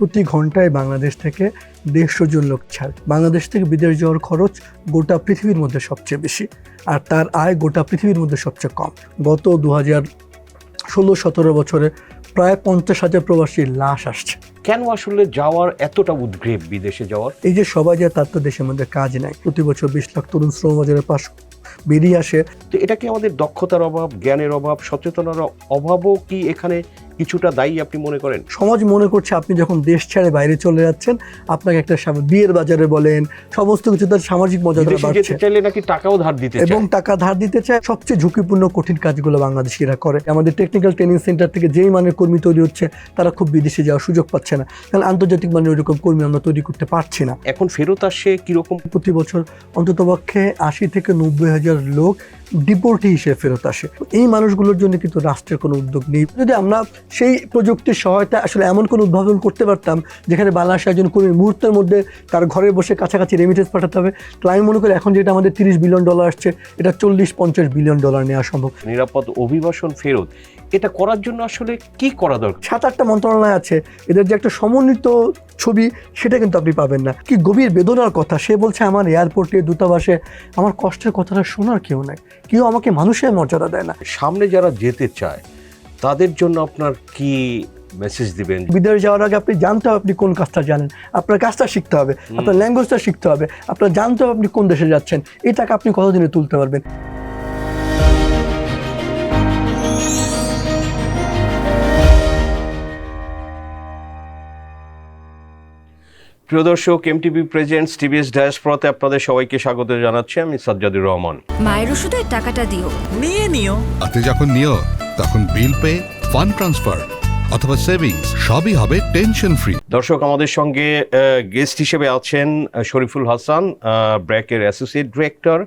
প্রতি ঘন্টায় বাংলাদেশ থেকে 150 জন লোক ছাড়ে। বাংলাদেশ থেকে বিদেশ যাওয়ার খরচ গোটা পৃথিবীর মধ্যে সবচেয়ে বেশি, আর তার আয় গোটা পৃথিবীর মধ্যে সবচেয়ে কম। গত 2016-17 বছরে প্রায় 50,000 প্রবাসীর লাশ আসছে। কেন আসলে যাওয়ার এতটা উদ্গ্রীব বিদেশে যাওয়ার? এই যে সবাই যায়, তার তো দেশের মধ্যে কাজ নাই। প্রতি বছর 20 লাখ তরুণ শ্রমবাজারে পাশ বেরিয়ে আসে। তো এটা কি আমাদের দক্ষতার অভাব, জ্ঞানের অভাব, সচেতনার অভাবও কি এখানে কিছুটা দায়ী আপনি মনে করেন? সমাজ মনে করছে আপনি যখন দেশ ছেড়ে বাইরে চলে যাচ্ছেন, আপনাকে একটা বিয়ের বাজারে বলেন, সমস্ত কিছু তার সামাজিক মর্যাদা বাড়ছে, চাইলে নাকি টাকাও ধার দিতে এবং টাকা ধার দিতে চায়। সবচেয়ে ঝুঁকিপূর্ণ কঠিন কাজগুলো বাংলাদেশিরা করে। আমাদের টেকনিক্যাল ট্রেনিং সেন্টার থেকে যেই মানের কর্মী তৈরি হচ্ছে, তারা খুব বিদেশে যাওয়ার সুযোগ পাচ্ছে না, কারণ আন্তর্জাতিক মানের ওইরকম কর্মী আমরা তৈরি করতে পারছি না। এখন ফেরত আসে কিরকম? প্রতি বছর অন্ততপক্ষে 80 থেকে 90 হাজার লোক ডিপোর্টি হিসেবে ফেরত আসে। এই মানুষগুলোর জন্য কিন্তু রাষ্ট্রের কোনো উদ্যোগ নেই। যদি আমরা সেই প্রযুক্তির সহায়তা আসলে এমন কোনো উদ্ভাবন করতে পারতাম যেখানে বাংলাদেশের একজন কর্মী মুহূর্তের মধ্যে তার ঘরে বসে কাছাকাছি রেমিটেন্স পাঠাতে হবে, তাহলে আমি মনে করি এখন যেটা আমাদের $30 বিলিয়ন আসছে, এটা $40-50 বিলিয়ন নেওয়া সম্ভব। নিরাপদ অভিবাসন ফেরত, এটা করার জন্য আসলে কি করা দরকার? 7-8টা মন্ত্রণালয় আছে, এদের যে একটা সমন্বিত ছবি, সেটা কিন্তু আপনি পাবেন না। কি গভীর বেদনার কথা, সে বলছে আমার এয়ারপোর্টে, দূতাবাসে আমার কষ্টের কথাটা শোনার কেউ নাই, কেউ আমাকে মানুষের মর্যাদা দেয় না। সামনে যারা যেতে চায় তাদের জন্য আপনার কি মেসেজ দিবেন? বিদেশ যাওয়ার আগে আপনি জানতে হবে আপনি কোন কাজটা জানেন, আপনার কাজটা শিখতে হবে, আপনার ল্যাঙ্গুয়েজটা শিখতে হবে, আপনার জানতে হবে আপনি কোন দেশে যাচ্ছেন, এই টাকা আপনি কতদিনে তুলতে পারবেন। প্রিয় দর্শক, এমটিভি প্রেজেন্টস টিভিএস ডায়াসপরাতে আপনাদের সবাইকে স্বাগত জানাচ্ছি। আমি সাজ্জাদুর রহমান। মায়ের ওষুধের টাকাটা দিও, নিয়ে নিও। আপনি যখন নিও তখন বিল পে, ফান্ড ট্রান্সফার অথবা সেভিংস সবই হবে টেনশন ফ্রি। দর্শক, আমাদের সঙ্গে গেস্ট হিসেবে আছেন শরীফুল হাসান, ব্র্যাকের অ্যাসোসিয়েট ডিরেক্টর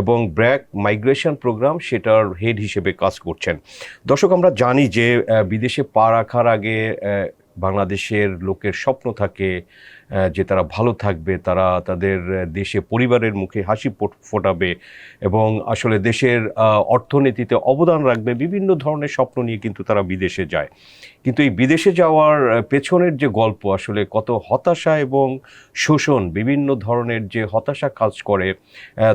এবং ব্র্যাক মাইগ্রেশন প্রোগ্রাম সেটার হেড হিসেবে কাজ করছেন। দর্শক, আমরা জানি যে বিদেশে পা রাখার আগে বাংলাদেশের লোকের স্বপ্ন থাকে যে তারা ভালো থাকবে, তারা তাদের দেশে পরিবারের মুখে হাসি ফোটাবে এবং আসলে দেশের অর্থনীতিতে অবদান রাখবে। বিভিন্ন ধরনের স্বপ্ন নিয়ে কিন্তু তারা বিদেশে যায়। কিন্তু এই বিদেশে যাওয়ার পেছনের যে গল্প, আসলে কত হতাশা এবং শোষণ, বিভিন্ন ধরনের যে হতাশা কাজ করে,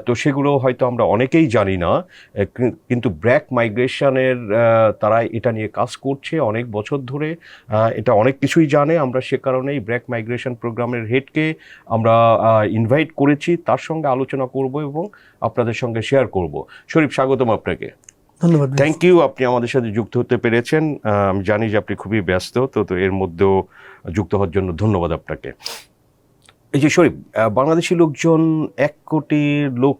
তো সেগুলো হয়তো আমরা অনেকেই জানি না। কিন্তু ব্র্যাক মাইগ্রেশনের তারা এটা নিয়ে কাজ করছে অনেক বছর ধরে, এটা অনেক কিছুই জানে। আমরা সে কারণেই ব্র্যাক মাইগ্রেশন প্রোগ্রামের হেডকে আমরা ইনভাইট করেছি, তার সঙ্গে আলোচনা করব এবং আপনাদের সঙ্গে শেয়ার করব। শরীফ, স্বাগতম আপনাকে। ধন্যবাদ। থ্যাংক ইউ, আপনি আমাদের সাথে যুক্ত হতে পেরেছেন। আমি জানি যে আপনি খুবই ব্যস্ত, তো এর মধ্যেও যুক্ত হওয়ার জন্য ধন্যবাদ আপনাকে। এই যে শরীফ, বাংলাদেশি লোকজন 1 কোটি লোক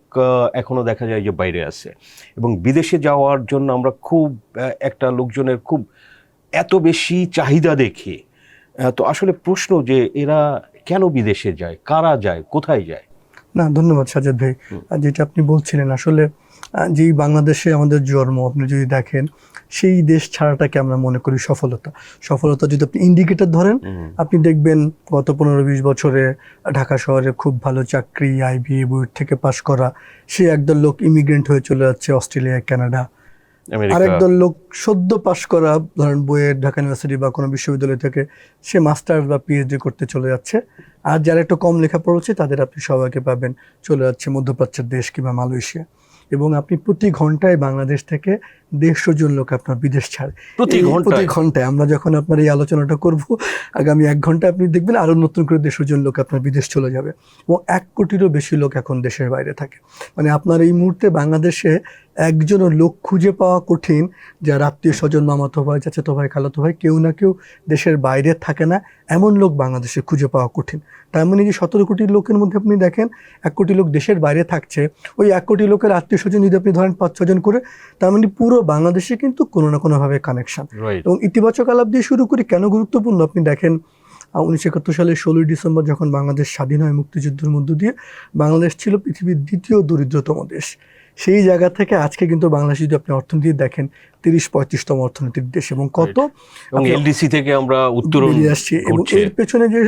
এখনও দেখা যায় যে বাইরে আছে, এবং বিদেশে যাওয়ার জন্য আমরা খুব একটা লোকজনের খুব এত বেশি চাহিদা দেখি। তো আসলে প্রশ্ন যে এরা কেন বিদেশে যায়, কারা যায়, কোথায় যায়? না, ধন্যবাদ সাজ্জাদ ভাই। যেটা আপনি বলছিলেন, আসলে যেই বাংলাদেশে আমাদের জন্ম, আপনি যদি দেখেন সেই দেশ ছাড়াটাকে আমরা মনে করি সফলতা যদি আপনি ইন্ডিকেটর ধরেন, আপনি দেখবেন গত 15-20 বছরে ঢাকা শহরে খুব ভালো চাকরি, IBA বুয়েট থেকে পাশ করা সে একদল লোক ইমিগ্রেন্ট হয়ে চলে যাচ্ছে অস্ট্রেলিয়া, কানাডা। আরেকদল লোক সদ্য পাশ করা, ধরেন বুয়েট, ঢাকা ইউনিভার্সিটি বা কোনো বিশ্ববিদ্যালয় থেকে, সে মাস্টার্স বা PhD করতে চলে যাচ্ছে। আর যারা একটু কম লেখাপড়া হচ্ছে তাদের আপনি সবাইকে পাবেন চলে যাচ্ছে মধ্যপ্রাচ্যের দেশ কিংবা মালয়েশিয়া। এবং আপনি প্রতি ঘন্টায় বাংলাদেশ থেকে 150 জন লোক আপনার বিদেশ ছাড়ে। প্রতি ঘন্টায় আমরা যখন আপনার এই আলোচনাটা করব, আগামী 1 ঘন্টায় আপনি দেখবেন আরও নতুন করে 150 জন লোক আপনার বিদেশ চলে যাবে, এবং 1 কোটিরও বেশি লোক এখন দেশের বাইরে থাকে। মানে আপনার এই মুহূর্তে বাংলাদেশে একজনও লোক খুঁজে পাওয়া কঠিন, যার আত্মীয় স্বজন, মামাতো ভাই, চাচাতো ভাই, খালাতো ভাই, কেউ না কেউ দেশের বাইরে থাকে না, এমন লোক বাংলাদেশে খুঁজে পাওয়া কঠিন। তার মানে যে 17 কোটি লোকের মধ্যে আপনি দেখেন 1 কোটি লোক দেশের বাইরে থাকছে, ওই 1 কোটি লোকের আত্মীয় স্বজন যদি আপনি ধরেন 5-6 জন করে, তার মানে পুরো বাংলাদেশে কিন্তু কোনো না কোনোভাবে কানেকশন। এবং ইতিবাচক আলাপ দিয়ে শুরু করি, কেন গুরুত্বপূর্ণ আপনি দেখেন। 1971 সালের 16 ডিসেম্বর যখন বাংলাদেশ স্বাধীন হয় মুক্তিযুদ্ধের মধ্য দিয়ে, বাংলাদেশ ছিল পৃথিবীর 2য় দরিদ্রতম দেশ। সেই জায়গা থেকে আজকে কিন্তু বাংলাদেশ যদি আপনি অর্থনীতি দেখেন 30-35তম অর্থনীতির দেশ, এবং কত LDC থেকে আমরা উত্তরণ আসছি। এবং এর পেছনে যে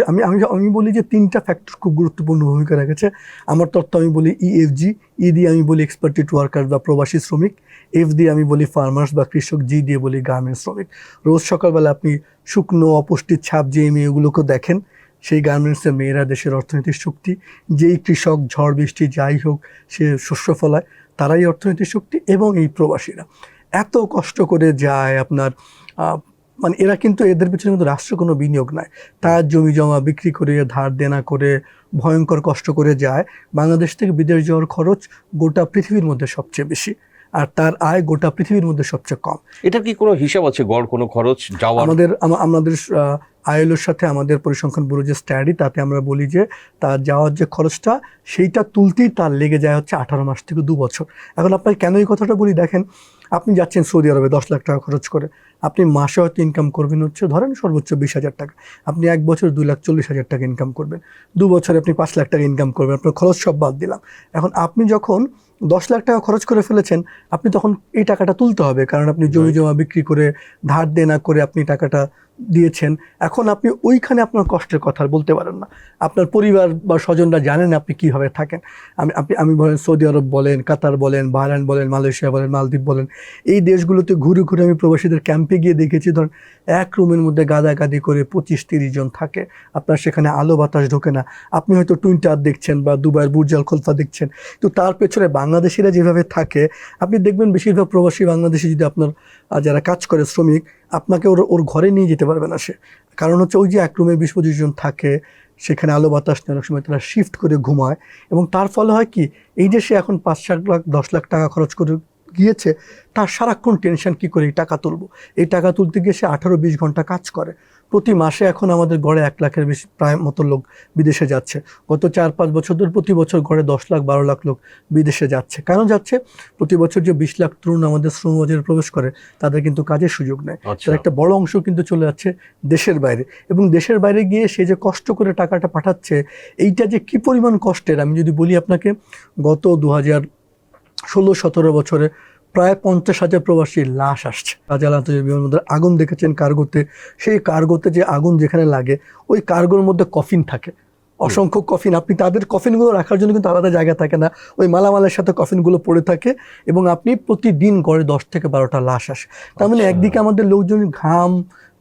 আমি বলি যে 3টা ফ্যাক্টর খুব গুরুত্বপূর্ণ ভূমিকা রেখেছে। আমার তত্ত্ব আমি বলি EFG, E দিয়ে আমি বলি এক্সপার্টেড ওয়ার্কার বা প্রবাসী শ্রমিক, এফ দিয়ে আমি বলি ফার্মার্স বা কৃষক, জি দিয়ে বলি গার্মেন্টস শ্রমিক। রোজ সকালবেলা আপনি শুকনো অপুষ্টির ছাপ যে মেয়েগুলোকে দেখেন, সেই গার্মেন্টসের মেয়েরা দেশের অর্থনৈতিক শক্তি। যেই কৃষক ঝড় বৃষ্টি যাই হোক সে শস্য ফলায়, তারাই অর্থনৈতিক শক্তি। এবং এই প্রবাসীরা এত কষ্ট করে যায় আপনার, মানে এরা কিন্তু, এদের পিছনে কিন্তু রাষ্ট্র কোনো বিনিয়োগ নাই, তার জমি জমা বিক্রি করে ধার দেনা করে ভয়ঙ্কর কষ্ট করে যায়। বাংলাদেশ থেকে বিদেশ যাওয়ার খরচ গোটা পৃথিবীর মধ্যে সবচেয়ে বেশি, আর তার আয় গোটা পৃথিবীর মধ্যে সবচেয়ে কম। এটার কি কোনো হিসাব আছে, গড় কোনো খরচ যাওয়ার? আমাদের আইএলওর সাথে আমাদের পরিসংখ্যান ব্যুরো যে স্টাডি, তাতে আমরা বলি যে তার যাওয়ার যে খরচটা সেইটা তুলতেই তার লেগে যায় হচ্ছে 18 মাস থেকে 2 বছর। এখন আপনাকে কেন এই কথাটা বলি, দেখেন আপনি যাচ্ছেন সৌদি আরবে 10 লাখ টাকা খরচ করে, আপনি মাসে হয়তো ইনকাম করবেন হচ্ছে ধরেন সর্বোচ্চ 20,000 টাকা, আপনি 1 বছর 2,40,000 টাকা ইনকাম করবেন, 2 বছরে আপনি 5 লাখ টাকা ইনকাম করবেন, আপনার খরচ সব বাদ দিলাম। এখন আপনি যখন 10 লাখ টাকা খরচ করে ফেলেছেন, আপনি তখন এই টাকাটা তুলতে হবে, কারণ আপনি জমি জমা বিক্রি করে ধার দেনা করে আপনি টাকাটা দিয়েছেন। এখন আপনি ওইখানে আপনার কষ্টের কথা বলতে পারেন না, আপনার পরিবার বা স্বজনরা জানেন আপনি কীভাবে থাকেন। আমি বলেন সৌদি আরব বলেন, কাতার বলেন, বাহরাইন বলেন, মালয়েশিয়া বলেন, মালদ্বীপ বলেন, এই দেশগুলোতে ঘুরে ঘুরে আমি প্রবাসীদের ক্যাম্পে গিয়ে দেখেছি, ধরেন এক রুমের মধ্যে গাদাগাদি করে 25-30 জন থাকে, আপনার সেখানে আলো বাতাস ঢোকে না। আপনি হয়তো টুইন টাওয়ার দেখছেন বা দুবাইয়ের বুর্জ আল খলিফা দেখছেন, তো তার পেছনে বাংলাদেশিরা যেভাবে থাকে, আপনি দেখবেন বেশিরভাগ প্রবাসী বাংলাদেশি যদি আপনার যারা কাজ করে শ্রমিক, আপনাকে ওর ঘরে নিয়ে যেতে পারবে না সে, কারণ হচ্ছে ওই যে এক রুমে 20-25 জন থাকে, সেখানে আলো বাতাস নেই, অনেক সময় তারা শিফট করে ঘুমায়। এবং তার ফলে হয় কি, এই যে সে এখন 5-7 লাখ 10 লাখ টাকা খরচ করে গিয়েছে, তার সারাক্ষণ টেনশন কি করে এই টাকা তুলবো। এই টাকা তুলতে গিয়ে সে 18-20 ঘন্টা কাজ করে। প্রতি মাসে এখন আমাদের গড়ে 1 লাখের বেশি প্রায় মতো লোক বিদেশে যাচ্ছে। গত 4-5 বছর ধরে প্রতি বছর গড়ে 10 লাখ 12 লাখ লোক বিদেশে যাচ্ছে। কেন যাচ্ছে? প্রতি বছর যে 20 লাখ তরুণ আমাদের শ্রমবাজারে প্রবেশ করে, তাদের কিন্তু কাজের সুযোগ নেই। তার একটা বড় অংশ কিন্তু চলে যাচ্ছে দেশের বাইরে, এবং দেশের বাইরে গিয়ে সে যে কষ্ট করে টাকাটা পাঠাচ্ছে, এইটা যে কি পরিমাণ কষ্টের, আমি যদি বলি আপনাকে, গত 2016-17 বছরে প্রায় 50,000 প্রবাসীর লাশ আসছে। শাহজালাল আন্তর্জাতিক বিমানবন্দরে আগুন দেখেছেন কার্গোতে, সেই কার্গোতে যে আগুন যেখানে লাগে, ওই কার্গোর মধ্যে কফিন থাকে, অসংখ্য কফিন। আপনি তাদের কফিনগুলো রাখার জন্য কিন্তু আলাদা জায়গা থাকে না, ওই মালামালের সাথে কফিনগুলো পড়ে থাকে, এবং আপনি প্রতিদিন গড়ে 10 থেকে 12টা লাশ আসে। তার মানে একদিকে আমাদের লোকজন ঘাম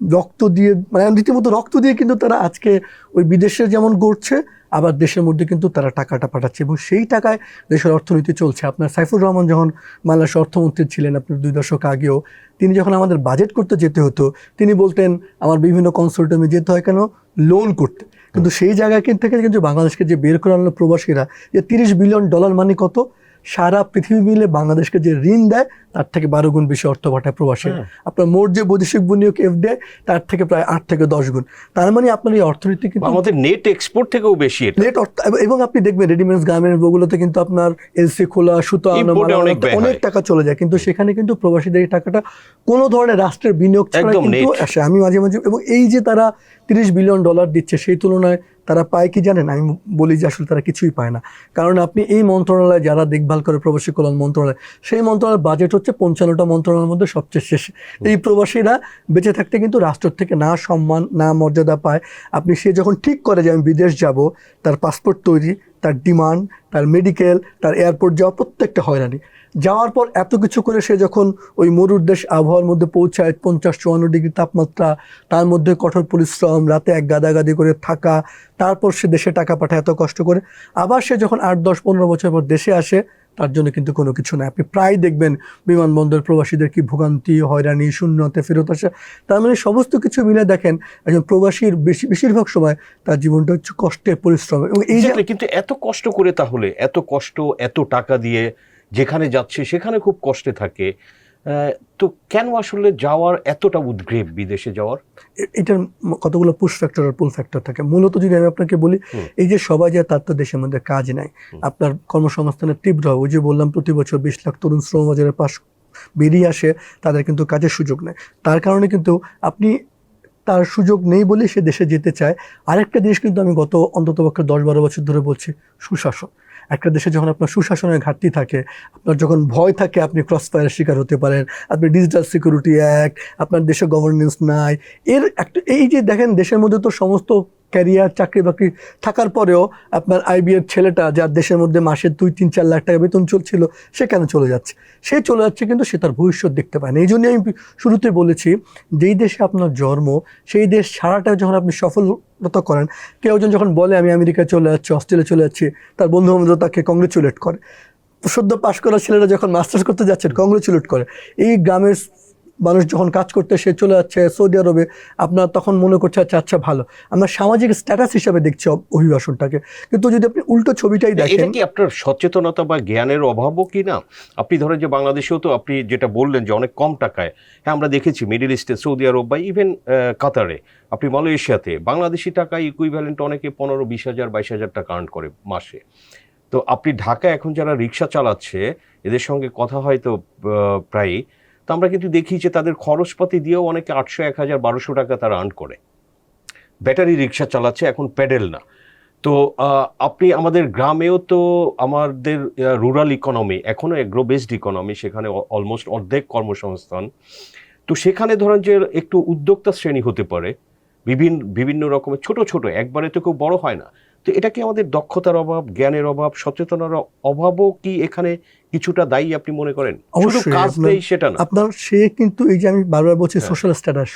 রক্ত দিয়ে, মানে রীতিমতো রক্ত দিয়ে কিন্তু তারা আজকে ওই বিদেশে যেমন গড়ছে, আবার দেশের মধ্যে কিন্তু তারা টাকাটা পাঠাচ্ছে, এবং সেই টাকায় দেশের অর্থনীতি চলছে। আপনার সাইফুর রহমান যখন বাংলাদেশের অর্থমন্ত্রী ছিলেন, আপনার 2 দশক আগেও, তিনি যখন আমাদের বাজেট করতে যেতে হতো, তিনি বলতেন আমার বিভিন্ন কনসালটেন্টে যেতে হয় কেন, লোন করতে। কিন্তু সেই জায়গা থেকে কিন্তু বাংলাদেশকে যে বের করে আনলো প্রবাসীরা, যে $30 বিলিয়ন মানে কত, সারা পৃথিবী মিলে বাংলাদেশকে যে ঋণ দেয় তার থেকে 12 গুণ বেশি অর্থ পাঠায় প্রবাসীরা। আপনার মোট যে বৈদেশিক বিনিয়োগ এফডিআই, তার থেকে প্রায় 8 থেকে 10 গুণ। তার মানে আপনার এই অর্থনীতি কিন্তু আমাদের নেট এক্সপোর্ট থেকেও বেশি নেট অর্থ। এবং আপনি দেখবেন রেডিমেডস গার্মেন্টস ওগুলোতে কিন্তু আপনার এলসি খোলা, সুতা অনেক টাকা চলে যায়, কিন্তু সেখানে কিন্তু প্রবাসীদের এই টাকাটা কোনো ধরনের রাষ্ট্রের বিনিয়োগ ছাড়া কিন্তু আসে। আমি মাঝে মাঝে, এবং এই যে তারা $30 বিলিয়ন দিচ্ছে, সেই তুলনায় তারা পায় কি জানেন? আমি বলি যে আসলে তারা কিছুই পায় না, কারণ আপনি এই মন্ত্রণালয় যারা দেখভাল করে, প্রবাসী কল্যাণ মন্ত্রণালয়, সেই মন্ত্রণালয়ের বাজেট হচ্ছে 55টা মন্ত্রণালয়ের মধ্যে সবচেয়ে শেষে। এই প্রবাসীরা বেঁচে থাকতে কিন্তু রাষ্ট্র থেকে না সম্মান না মর্যাদা পায়। আপনি সে যখন ঠিক করে যে আমি বিদেশ যাব, তার পাসপোর্ট তৈরি, তার ডিমান্ড, তার মেডিকেল, তার এয়ারপোর্ট যাওয়া, প্রত্যেকটা হয়রানি। যাওয়ার পর এত কিছু করে সে যখন ওই মরুর দেশ আবহাওয়ার মধ্যে পৌঁছায়, 50-54 ডিগ্রি তাপমাত্রা, তার মধ্যে কঠোর পরিশ্রম, রাতে এক গাদাগাদি করে থাকা, তারপর সে দেশে টাকা পাঠায় এত কষ্ট করে, আবার সে যখন 8-10-15 বছর পর দেশে আসে, তার জন্য কিন্তু কোনো কিছু নাই। আপনি প্রায় দেখবেন বিমানবন্দর প্রবাসীদের কি ভোগান্তি, হয়রানি, শূন্যতে ফেরত আসা। তার মানে সমস্ত কিছু মিলে দেখেন একজন প্রবাসীর বেশিরভাগ সময় তার জীবনটা হচ্ছে কষ্টে, পরিশ্রম। এবং এই যে কিন্তু এত কষ্ট করে, তাহলে এত কষ্ট, এত টাকা দিয়ে যেখানে যাচ্ছে সেখানে খুব কষ্টে থাকে, তো কেন আসলে যাওয়ার এতটা উদ্গ্রীব বিদেশে যাওয়ার? এটার কতগুলো পুশ ফ্যাক্টর আর পুল ফ্যাক্টর থাকে। মূলত যদি আমি আপনাকে বলি, এই যে সবাই যায়, তার তো দেশের মধ্যে কাজ নাই, আপনার কর্মসংস্থানের তীব্র, ওই যে বললাম প্রতি বছর 20 লাখ তরুণ শ্রমবাজারে পাশ বেরিয়ে আসে, তাদের কিন্তু কাজের সুযোগ নেই। তার কারণে কিন্তু আপনি, তার সুযোগ নেই বলে সে দেশে যেতে চায়। আরেকটা জিনিস কিন্তু আমি গত অন্ততপক্ষে 10-12 বছর ধরে বলছি, সুশাসন। একটা দেশে যখন আপনার সুশাসনের ঘাটতি থাকে, আপনার যখন ভয় থাকে আপনি ক্রস ফায়ারের শিকার হতে পারেন, আপনি ডিজিটাল সিকিউরিটি অ্যাক্ট, আপনার দেশে গভর্নেন্স নাই, এর একটা, এই যে দেখেন দেশের মধ্যে তো সমস্ত ক্যারিয়ার চাকরি বাকরি থাকার পরেও আপনার আইবিএর ছেলেটা যার দেশের মধ্যে মাসে 2-3-4 লাখ টাকা বেতন চলছিল সে কেন চলে যাচ্ছে? সে চলে যাচ্ছে কিন্তু সে তার ভবিষ্যৎ দেখতে পায় না। এই জন্যই আমি শুরুতে বলেছি যেই দেশে আপনার জন্ম সেই দেশ ছাড়াটা যখন আপনি সফলতা করেন, কেউ যখন বলে আমি আমেরিকায় চলে যাচ্ছি, অস্ট্রেলিয়া চলে যাচ্ছি, তার বন্ধু বান্ধব তাকে কংগ্রেচুলেট করে। সদ্য পাশ করা ছেলেরা যখন মাস্টার্স করতে যাচ্ছেন কংগ্রেচুলেট করে। এই গ্রামের মানুষ যখন কাজ করতে সে চলে যাচ্ছে সৌদি আরবে, আপনার তখন মনে করছে আচ্ছা আচ্ছা ভালো, আমরা সামাজিক স্ট্যাটাস হিসাবে দেখছি অভিবাসনটাকে। কিন্তু যদি আপনি উল্টো ছবিটাই দেখেন, এটা কি আপনার সচেতনতা বা জ্ঞানের অভাবও কি না? আপনি ধরেন যে বাংলাদেশেও তো আপনি যেটা বললেন যে অনেক কম টাকায়, হ্যাঁ আমরা দেখেছি মিডল ইস্টে, সৌদি আরব বা ইভেন কাতারে, আপনি মালয়েশিয়াতে বাংলাদেশি টাকায় ইকুইভ্যালেন্ট অনেকে 15-20 হাজার 22 হাজার টাকা আর্ন করে মাসে। তো আপনি ঢাকায় এখন যারা রিক্সা চালাচ্ছে এদের সঙ্গে কথা হয়তো প্রায়ই, তো আমরা কিন্তু দেখি যে তাদের খরচপাতি দিয়েও অনেকে 800, 1000, 1200 টাকা তারা আর্ন করে। ব্যাটারি রিক্সা চালাচ্ছে, এখন প্যাডেল না। তো আপনি আমাদের গ্রামেও তো আমাদের রুরাল ইকোনমি এখনও এগ্রো বেসড ইকোনমি, সেখানে অলমোস্ট অর্ধেক কর্মসংস্থান। তো সেখানে ধরেন যে একটু উদ্যোক্তা শ্রেণী হতে পারে, বিভিন্ন রকমের ছোট ছোট, একবারে তো কেউ বড় হয় না। তো এটা কি আমাদের দক্ষতার অভাব, জ্ঞানের অভাব, সচেতনার অভাবও কি এখানে কিছুটা দায়ী আপনি মনে করেন? অবশ্যই কাজ নেই সেটা না, আপনার সে কিন্তু এই যে আমি বারবার বলছি সোশ্যাল স্ট্যাটাস,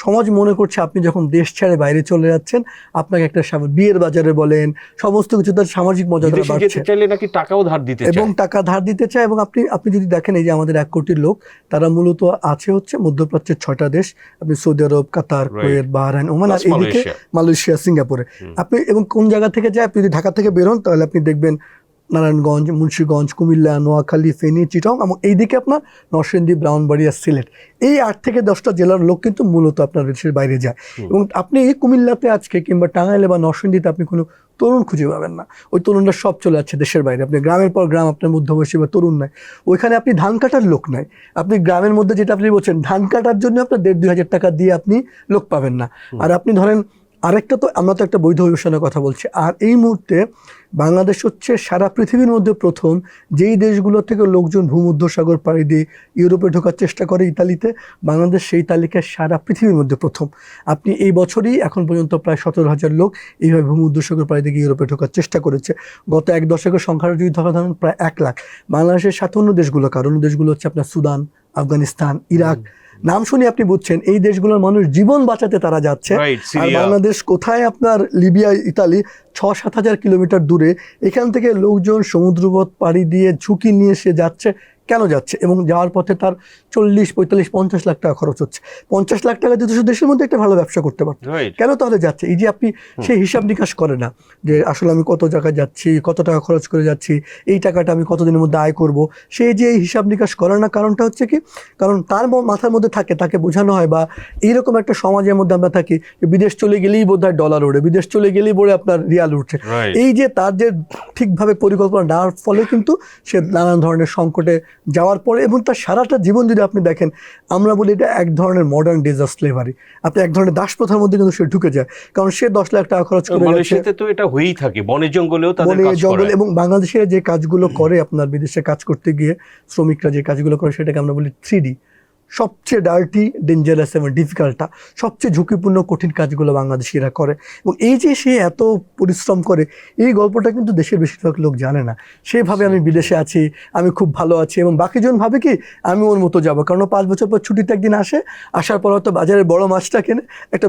সমাজ মনে করছে আপনি যখন দেশ ছেড়ে বাইরে চলে যাচ্ছেন আপনাকে একটা বিয়ের বাজারে বলেন সমস্ত কিছু তার সামাজিক মর্যাদা বাড়ছে, চাইলে নাকি টাকাও ধার দিতে এবং টাকা ধার দিতে চায়। এবং আপনি যদি দেখেন এই যে আমাদের 1 কোটির লোক, তারা মূলত আছে হচ্ছে মধ্যপ্রাচ্যের 6টা দেশ, আপনি সৌদি আরব, কাতার, কুয়েত, বাহরাইন, ওমান, আর এইদিকে মালয়েশিয়া, সিঙ্গাপুরে। আপনি এবং কোন জায়গা থেকে যায়, আপনি যদি ঢাকা থেকে বেরোন তাহলে আপনি দেখবেন নারায়ণগঞ্জ, মুন্সিগঞ্জ, কুমিল্লা, নোয়াখালী, ফেনী, চিটং, এবং এইদিকে আপনার নরসিংদী, ব্রাহ্মণবাড়িয়া, সিলেট, এই 8 থেকে 10টা জেলার লোক কিন্তু মূলত আপনার দেশের বাইরে যায়। এবং আপনি কুমিল্লাতে আজকে কিংবা টাঙ্গাইলে বা নরসিংদীতে আপনি কোনো তরুণ খুঁজে পাবেন না, ওই তরুণরা সব চলে যাচ্ছে দেশের বাইরে। আপনি গ্রামের পর গ্রাম, আপনার মধ্যবয়সী বা তরুণ নাই, ওইখানে আপনি ধান কাটার লোক নাই। আপনি গ্রামের মধ্যে যেটা আপনি বলছেন ধান কাটার জন্য আপনার 1,500-2 হাজার টাকা দিয়ে আপনি লোক পাবেন না। আর আপনি ধরেন আরেকটা, তো আমরা তো একটা বৈধ অভিবাসনের কথা বলছি, আর এই মুহূর্তে বাংলাদেশ হচ্ছে সারা পৃথিবীর মধ্যে প্রথম যেই দেশগুলো থেকে লোকজন ভূমধ্যসাগর পাড়ি দিয়ে ইউরোপে ঢোকার চেষ্টা করে, ইতালিতে, বাংলাদেশ সেই তালিকায় সারা পৃথিবীর মধ্যে প্রথম। আপনি এই বছরই এখন পর্যন্ত প্রায় 17,000 লোক এইভাবে ভূমধ্যসাগর পাড়ি দিয়ে ইউরোপে ঢোকার চেষ্টা করেছে। গত 1 দশকের সংখ্যাটা যদি ধরেন প্রায় 1 লাখ। বাংলাদেশের সাথে অন্য দেশগুলো, কারণ দেশগুলো হচ্ছে আপনার সুদান, আফগানিস্তান, ইরাক, নাম শুনে আপনি বুঝছেন এই দেশগুলোর মানুষ জীবন বাঁচাতে তারা যাচ্ছে। আর বাংলাদেশ কোথায়? আপনার লিবিয়া, ইতালি, 6-7 হাজার কিলোমিটার দূরে। এখান থেকে লোকজন সমুদ্রপথ পাড়ি দিয়ে ঝুঁকি নিয়ে সে যাচ্ছে। কেন যাচ্ছে? এবং যাওয়ার পথে তার 40, 45, 50 লাখ টাকা খরচ হচ্ছে। 50 লাখ টাকা দিয়ে দেশের মধ্যে একটা ভালো ব্যবসা করতে পারত। কেন তাহলে যাচ্ছে? এই যে আপনি সেই হিসাব নিকাশ করে না যে আসলে আমি কত জায়গায় যাচ্ছি, কত টাকা খরচ করে যাচ্ছি, এই টাকাটা আমি কতদিনের মধ্যে আয় করব, সে যে এই হিসাব নিকাশ করে না। কারণটা হচ্ছে কি, কারণ তার মাথার মধ্যে থাকে, তাকে বোঝানো হয়, বা এইরকম একটা সমাজের মধ্যে আমরা থাকি যে বিদেশ চলে গেলেই বোধহয় ডলার ওঠে, বিদেশ চলে গেলেই বলে আপনার রিয়াল উঠছে। এই যে তার যে ঠিকভাবে পরিকল্পনা নেওয়ার ফলে কিন্তু সে নানান ধরনের সংকটে যাওয়ার পরে, এবং তার সারাটা জীবন যদি আপনি দেখেন, আমরা বলি এটা এক ধরনের মডার্ন ডেজ অফ স্লেভারি। আপনি এক ধরনের দাস প্রথার মধ্যে কিন্তু সে ঢুকে যায়, কারণ সে 10 লাখ টাকা খরচ করে মালয়েশিয়াতে তো এটা হয়েই থাকে, বনে জঙ্গলেও তাদের কাজ করে। এবং বাংলাদেশের যে কাজগুলো করে আপনার বিদেশে কাজ করতে গিয়ে শ্রমিকরা যে কাজগুলো করে সেটাকে আমরা বলি 3D, সবচেয়ে ডার্টি, ডেঞ্জারাস এবং ডিফিকাল্টটা, সবচেয়ে ঝুঁকিপূর্ণ কঠিন কাজগুলো বাংলাদেশিরা করে। এবং এই যে সে এত পরিশ্রম করে, এই গল্পটা কিন্তু দেশের বেশিরভাগ লোক জানে না। সেভাবে আমি বিদেশে আছি, আমি খুব ভালো আছি, এবং বাকিজন ভাবে কি আমি ওর মতো যাবো, কারণ 5 বছর পর ছুটিতে একদিন আসে, আসার পর হয়তো বাজারে বড় মাছটা কেনে, একটা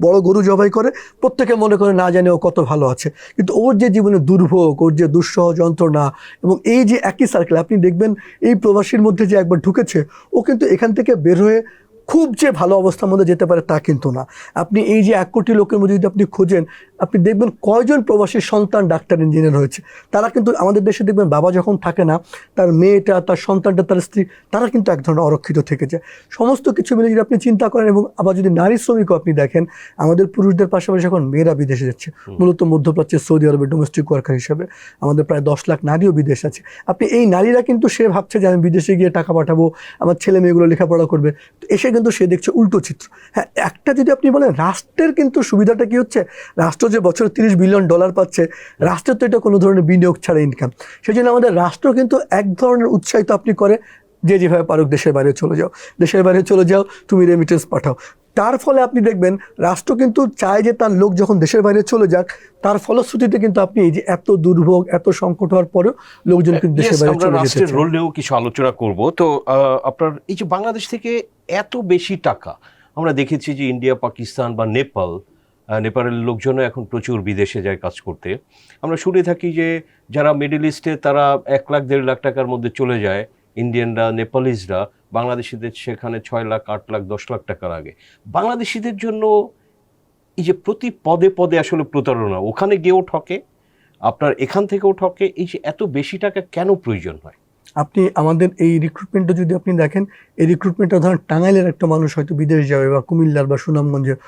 বড় গরু জবাই করে, প্রত্যেকে মনে করে না জানে ও কত ভালো আছে। কিন্তু ওর যে জীবনে দুর্ভোগ, ওর যে দুঃসহ যন্ত্রণা, এবং এই যে একই সার্কেল, আপনি দেখবেন এই প্রবাসীর মধ্যে যে একবার ঢুকেছে, ও কিন্তু এখান থেকে বের হয়ে খুব যে ভালো অবস্থার মধ্যে যেতে পারে তা কিন্তু না। আপনি এই যে 1 কোটি লোকের মধ্যে যদি আপনি খোঁজেন, আপনি দেখবেন কয়জন প্রবাসীর সন্তান ডাক্তার, ইঞ্জিনিয়ার হয়েছে। তারা কিন্তু আমাদের দেশে দেখবেন বাবা যখন থাকে না, তার মেয়েটা, তার সন্তানটা, তার স্ত্রী, তারা কিন্তু এক ধরনের অরক্ষিত থেকে যায়। সমস্ত কিছু মিলে যদি আপনি চিন্তা করেন, এবং আবার যদি নারী শ্রমিকও আপনি দেখেন, আমাদের পুরুষদের পাশাপাশি এখন মেয়েরা বিদেশে যাচ্ছে, মূলত মধ্যপ্রাচ্যের সৌদি আরবে ডোমেস্টিক ওয়ার্কার হিসেবে। আমাদের প্রায় 10 লাখ নারীও বিদেশ আছে। আপনি এই নারীরা কিন্তু সে ভাবছে যে আমি বিদেশে গিয়ে টাকা পাঠাবো, আমার ছেলে মেয়েগুলো লেখাপড়া করবে, এসে কিন্তু সে দেখছে উল্টো চিত্র। হ্যাঁ, একটা যদি আপনি বলেন রাষ্ট্রের কিন্তু সুবিধাটা কি হচ্ছে, রাষ্ট্র যে বছরে $30 বিলিয়ন পাচ্ছে, রাষ্ট্রের তো এটা কোনো ধরনের বিনিয়োগ ছাড়া ইনকাম। সেই জন্য আমাদের রাষ্ট্র কিন্তু এক ধরনের উৎসাহিত আপনি করে যে যেভাবে পারুক দেশের বাইরে চলে যাও, দেশের বাইরে চলে যাও, তুমি রেমিটেন্স পাঠাও। তার ফলে আপনি দেখবেন রাষ্ট্র কিন্তু চায় যে তার লোক যখন দেশের বাইরে চলে যাক, তার ফলশ্রুতিতে কিন্তু আপনি এই যে এত দুর্ভোগ, এত সংকট হওয়ার পরেও লোকজন কিন্তু দেশের বাইরে আমরা চলে যেতে রাষ্ট্রের চায়। রোল নিয়েও কিছু আলোচনা করব। তো আপনার এই যে বাংলাদেশ থেকে এত বেশি টাকা, আমরা দেখেছি যে ইন্ডিয়া, পাকিস্তান বা নেপালের লোকজনও এখন প্রচুর বিদেশে যায় কাজ করতে। আমরা শুনে থাকি যে যারা মিডল ইস্টে তারা 1 লাখ 1.5 লাখ টাকার মধ্যে চলে যায়, ইন্ডিয়ানরা, নেপালিজরা বাংলাদেশিদের সেখানে 6 লাখ 8 লাখ 10 লাখ টাকার আগে। বাংলাদেশিদের জন্য এই যে প্রতি পদে পদে আসলে প্রতারণা, ওখানে গিয়েও ঠকে, আপনার এখান থেকেও ঠকে, এই যে এত বেশি টাকা কেন প্রয়োজন হয়? আপনি আমাদের এই রিক্রুটমেন্টটা যদি আপনি দেখেন, এই রিক্রুটমেন্টটা ধরেন টাঙ্গাইলের একটা মানুষ হয়তো বিদেশ যাবে বা কুমিল্লার বা সুনামগঞ্জের,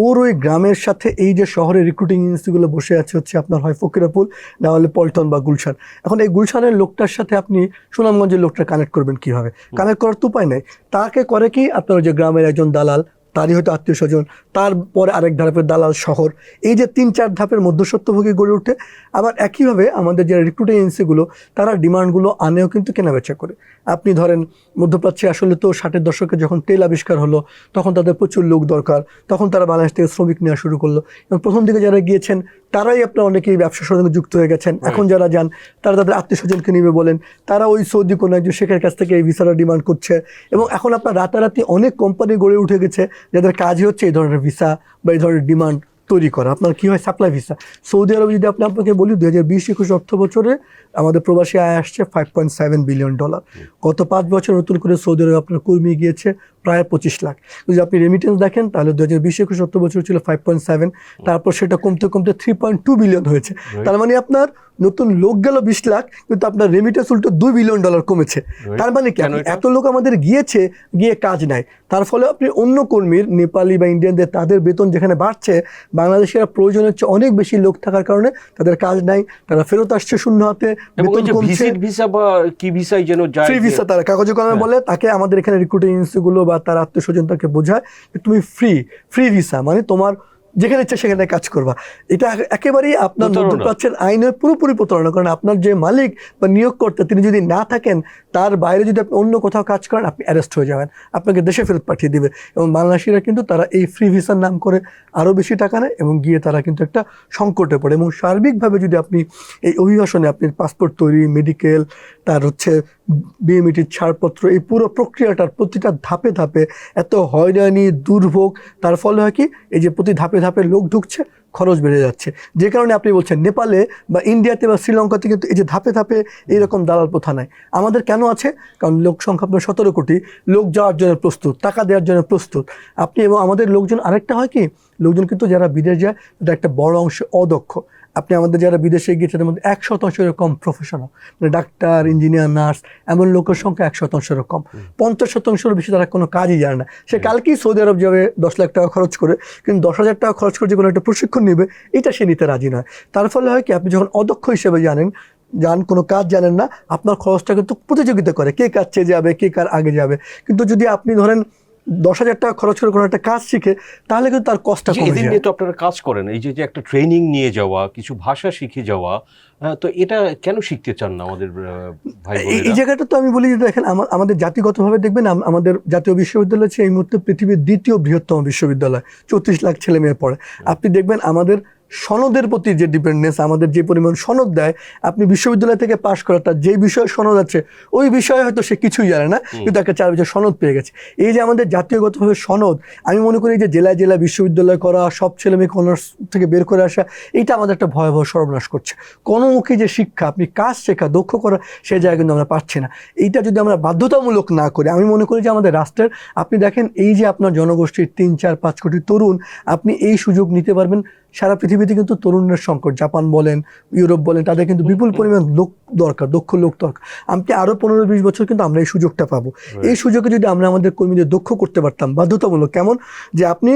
ওর ওই গ্রামের সাথে এই যে শহরের রিক্রুটিং এজেন্সিগুলো বসে আছে হচ্ছে আপনার হয় ফকিরাপুর, না হলে পল্টন বা গুলশান। এখন এই গুলশানের লোকটার সাথে আপনি সুনামগঞ্জের লোকটা কানেক্ট করবেন কিভাবে? কানেক্ট করার তো উপায় নাই। তাকে করে কি আপনার ওই যে গ্রামের একজন দালাল, তারই হয়তো আত্মীয় স্বজন, তারপরে আরেক ধাপের দালাল শহর, এই যে 3-4 ধাপের মধ্যস্বত্বভোগী গড়ে ওঠে। আবার একইভাবে আমাদের যে রিক্রুটিং এজেন্সিগুলো তারা ডিমান্ডগুলো আনেও কিন্তু কেনাবেচা করে। আপনি ধরেন মধ্যপ্রাচ্যে আসলে তো 60-এর দশকে যখন তেল আবিষ্কার হলো তখন তাদের প্রচুর লোক দরকার, তখন তারা বাংলাদেশ থেকে শ্রমিক নেওয়া শুরু করলো। এবং প্রথম দিকে যারা গিয়েছেন তারাই আপনার অনেকেই ব্যবসার সঙ্গে যুক্ত হয়ে গেছেন। এখন যারা যান তারা তাদের আত্মীয় স্বজনকে নিবে বলেন, তারা ওই সৌদি কোনো একজন শেখের কাছ থেকে এই ভিসাটা ডিমান্ড করছে। এবং এখন আপনার রাতারাতি অনেক কোম্পানি গড়ে উঠে গেছে যাদের কাজই হচ্ছে এই ধরনের ভিসা বা এই ধরনের ডিমান্ড তৈরি করা। আপনার কি হয়, সাপ্লাই ভিসা। সৌদি আরবে যদি আপনাকে বলি 2020-21 অর্থ বছরে আমাদের প্রবাসী আয় আসছে $5.7 বিলিয়ন। গত 5 বছর নতুন করে সৌদি আরবে আপনার কর্মী গিয়েছে প্রায় 25 লাখ। যদি আপনি রেমিটেন্স দেখেন তাহলে 2020-21 অর্থ বছর ছিল 5.7, তারপর সেটা কমতে কমতে 3.2 বিলিয়ন হয়েছে। তার মানে আপনার নতুন লোক গেল 20 লাখ, কিন্তু আপনার রেমিটেন্স উল্টো $2 বিলিয়ন কমেছে। তার মানে কি, এত লোক আমাদের গিয়েছে, গিয়ে কাজ নাই। তার ফলে আপনি অন্য কর্মীর, নেপালি বা ইন্ডিয়ানদের, তাদের বেতন যেখানে বাড়ছে, বাংলাদেশের প্রয়োজনের চেয়ে অনেক বেশি লোক থাকার কারণে তাদের কাজ নাই, তারা ফেরত আসছে শূন্য হাতে, বেতন কমছে। ভিসা বা কি ভিসাই যেন যায়, ফ্রি ভিসা তারা কাগজে কলমে বলে, তাকে আমাদের এখানে রিক্রুটিং এজেন্সিগুলো বা তার আত্মীয় স্বজন তাকে বোঝায় যে তুমি ফ্রি ভিসা মানে তোমার যেখানে ইচ্ছা সেখানে কাজ করবা। এটা একেবারেই আপনার মধ্যপ্রাচ্যের আইনের পুরোপুরি প্রতারণা। কারণ আপনার যে মালিক বা নিয়োগকর্তা তিনি যদি না থাকেন, তার বাইরে যদি আপনি অন্য কোথাও কাজ করেন, আপনি অ্যারেস্ট হয়ে যাবেন, আপনাকে দেশে ফেরত পাঠিয়ে দিবে। এবং বাংলাদেশিরা কিন্তু তারা এই ফ্রি ভিসার নাম করে আরও বেশি টাকা নেয় এবং গিয়ে তারা কিন্তু একটা সংকটে পড়ে। এবং সার্বিকভাবে যদি আপনি এই অভিবাসনে আপনি পাসপোর্ট তৈরি, মেডিকেল, তার হচ্ছে বিএমইটির ছাড়পত্র, এই পুরো প্রক্রিয়াটার প্রতিটা ধাপে ধাপে এত হয়রানি, দুর্ভোগ, তার ফলে হয় কি, এই যে প্রতি ধাপে ধাপে লোক ঢুকছে, খরচ বেড়ে যাচ্ছে। যে কারণে আপনি বলছেন নেপালে বা ইন্ডিয়াতে বা শ্রীলঙ্কাতে কিন্তু এই যে ধাপে ধাপে এইরকম দালাল প্রথা নাই। আমাদের কেন আছে? কারণ লোক সংখ্যা আপনার 17 কোটি, লোক যাওয়ার জন্য প্রস্তুত, টাকা দেওয়ার জন্য প্রস্তুত আপনি। এবং আমাদের লোকজন আরেকটা হয় কি, লোকজন কিন্তু যারা বিদেশ যায় তাদের একটা বড় অংশ অদক্ষ। আপনি আমাদের যারা বিদেশে গিয়েছে তাদের মধ্যে 1% কম প্রফেশনাল, মানে ডাক্তার, ইঞ্জিনিয়ার, নার্স, এমন লোকের সংখ্যা 1% কম। 50% বেশি তারা কোনো কাজই জানে না। সে কালকেই সৌদি আরব যাবে 10 লাখ টাকা খরচ করে, কিন্তু 10,000 টাকা খরচ করে যে কোনো একটা প্রশিক্ষণ নেবে, এটা সে নিতে রাজি নয়। তার ফলে হয় কি, আপনি যখন অদক্ষ হিসেবে যান, কোনো কাজ জানেন না, আপনার খরচটা কিন্তু প্রতিযোগিতা করে কে কাজ চেয়ে যাবে, কে কার আগে যাবে। কিন্তু যদি আপনি ধরেন 10,000 টাকা খরচ করে কোনো একটা কাজ শিখে, তাহলে কিন্তু তার কষ্টটা কমে যায়। এদিন তো আপনারা কাজ করেন, এই যে একটা ট্রেনিং নিয়ে যাওয়া, কিছু ভাষা শিখে যাওয়া, তো এটা কেন শিখতে চান না আমাদের ভাই বোনেরা? এই জায়গাটা তো আমি বলি যে দেখেন, আমাদের জাতিগতভাবে দেখবেন আমাদের জাতীয় বিশ্ববিদ্যালয় হচ্ছে এই মুহূর্তে পৃথিবীর 2য় বৃহত্তম বিশ্ববিদ্যালয়, 34 লাখ ছেলে মেয়ে পড়ে। আপনি দেখবেন আমাদের সনদের প্রতি যে ডিপেন্ডেন্স, আমাদের যে পরিমাণ সনদ দেয়, আপনি বিশ্ববিদ্যালয় থেকে পাশ করা, তার যেই বিষয়ে সনদ আছে ওই বিষয়ে হয়তো সে কিছুই জানে না, কিন্তু একটা 4 বছর সনদ পেয়ে গেছে। এই যে আমাদের জাতীয়গতভাবে সনদ, আমি মনে করি যে জেলায় জেলায় বিশ্ববিদ্যালয় করা, সব ছেলে মেয়েকে অনার্স থেকে বের করে আসা, এইটা আমাদের একটা ভয়াবহ সর্বনাশ করছে। কোনোমুখী যে শিক্ষা, আপনি কাজ শেখা, দক্ষ করা, সে জায়গায় কিন্তু আমরা পাচ্ছি না। এইটা যদি আমরা বাধ্যতামূলক না করি, আমি মনে করি যে আমাদের রাষ্ট্রের, আপনি দেখেন এই যে আপনার জনগোষ্ঠীর 3-4-5 কোটি তরুণ, আপনি এই সুযোগ নিতে পারবেন। সারা পৃথিবীতে কিন্তু তরুণের সংকট, জাপান বলেন, ইউরোপ বলেন, তাদের কিন্তু বিপুল পরিমাণ লোক দরকার, দক্ষ লোক দরকার। আপনি আরও 15-20 বছর কিন্তু আমরা এই সুযোগটা পাবো। এই সুযোগে যদি আমরা আমাদের কর্মীদের দক্ষ করতে পারতাম বাধ্যতামূলক, কেমন যে আপনি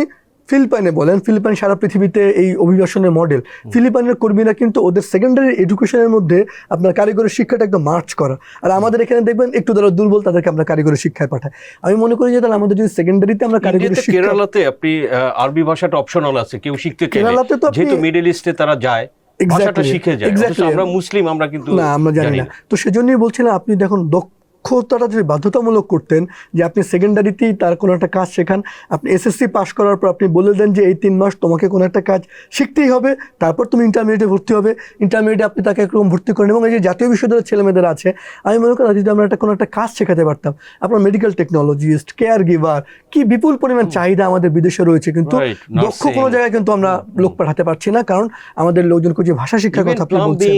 ফিলিপাইনে বলেন, ফিলিপাইন সারা পৃথিবীতে এই অভিবাসনের মডেল। ফিলিপাইনের কর্মীরা কিন্তু ওদের সেকেন্ডারি এডুকেশনের মধ্যে আপনার কারিগরি শিক্ষাটা একদম মার্চ করা, আর আমাদের এখানে দেখবেন একটু যারা দুর্বল তাদেরকে আমরা কারিগরি শিক্ষায় পাঠাই। আমি মনে করি যে তাহলে আমাদের যদি সেকেন্ডারিতে আমরা কারিগরি শিক্ষা, কেরালাতে আপনি আরবি ভাষাটা অপশনাল আছে, কেউ শিখতে চাইলে, কেরালাতে তো যেহেতু মিডল ইস্টে তারা যায়, ভাষাটা শিখে যায়। আমরা মুসলিম, আমরা কিন্তু না, আমরা জানি না। তো সেজন্যই বলছিলাম, আপনি দেখুন দক্ষতাটা যদি বাধ্যতামূলক করতেন যে আপনি সেকেন্ডারিতেই তার কোনো একটা কাজ শেখান, আপনি এসএসসি পাস করার পর আপনি বলে দেন যে এই 3 মাস তোমাকে কোনো একটা কাজ শিখতেই হবে, তারপর তুমি ইন্টারমিডিয়েটে ভর্তি হবে, ইন্টারমিডিয়েটে আপনি তাকে একরকম ভর্তি করেন। এবং এই যে জাতীয় বিশ্ববিদ্যালয়ের ছেলেমেয়েদের আছে, আমি মনে করি যদি আমরা কোনো একটা কাজ শেখাতে পারতাম, আপনার মেডিকেল টেকনোলজিস্ট, কেয়ার গিভার, কি বিপুল পরিমাণ চাহিদা আমাদের বিদেশে রয়েছে, কিন্তু দক্ষ কোনো জায়গায় কিন্তু আমরা লোক পাঠাতে পারছি না, কারণ আমাদের লোকজনকে যে ভাষা শিক্ষার কথা আপনি বলছেন,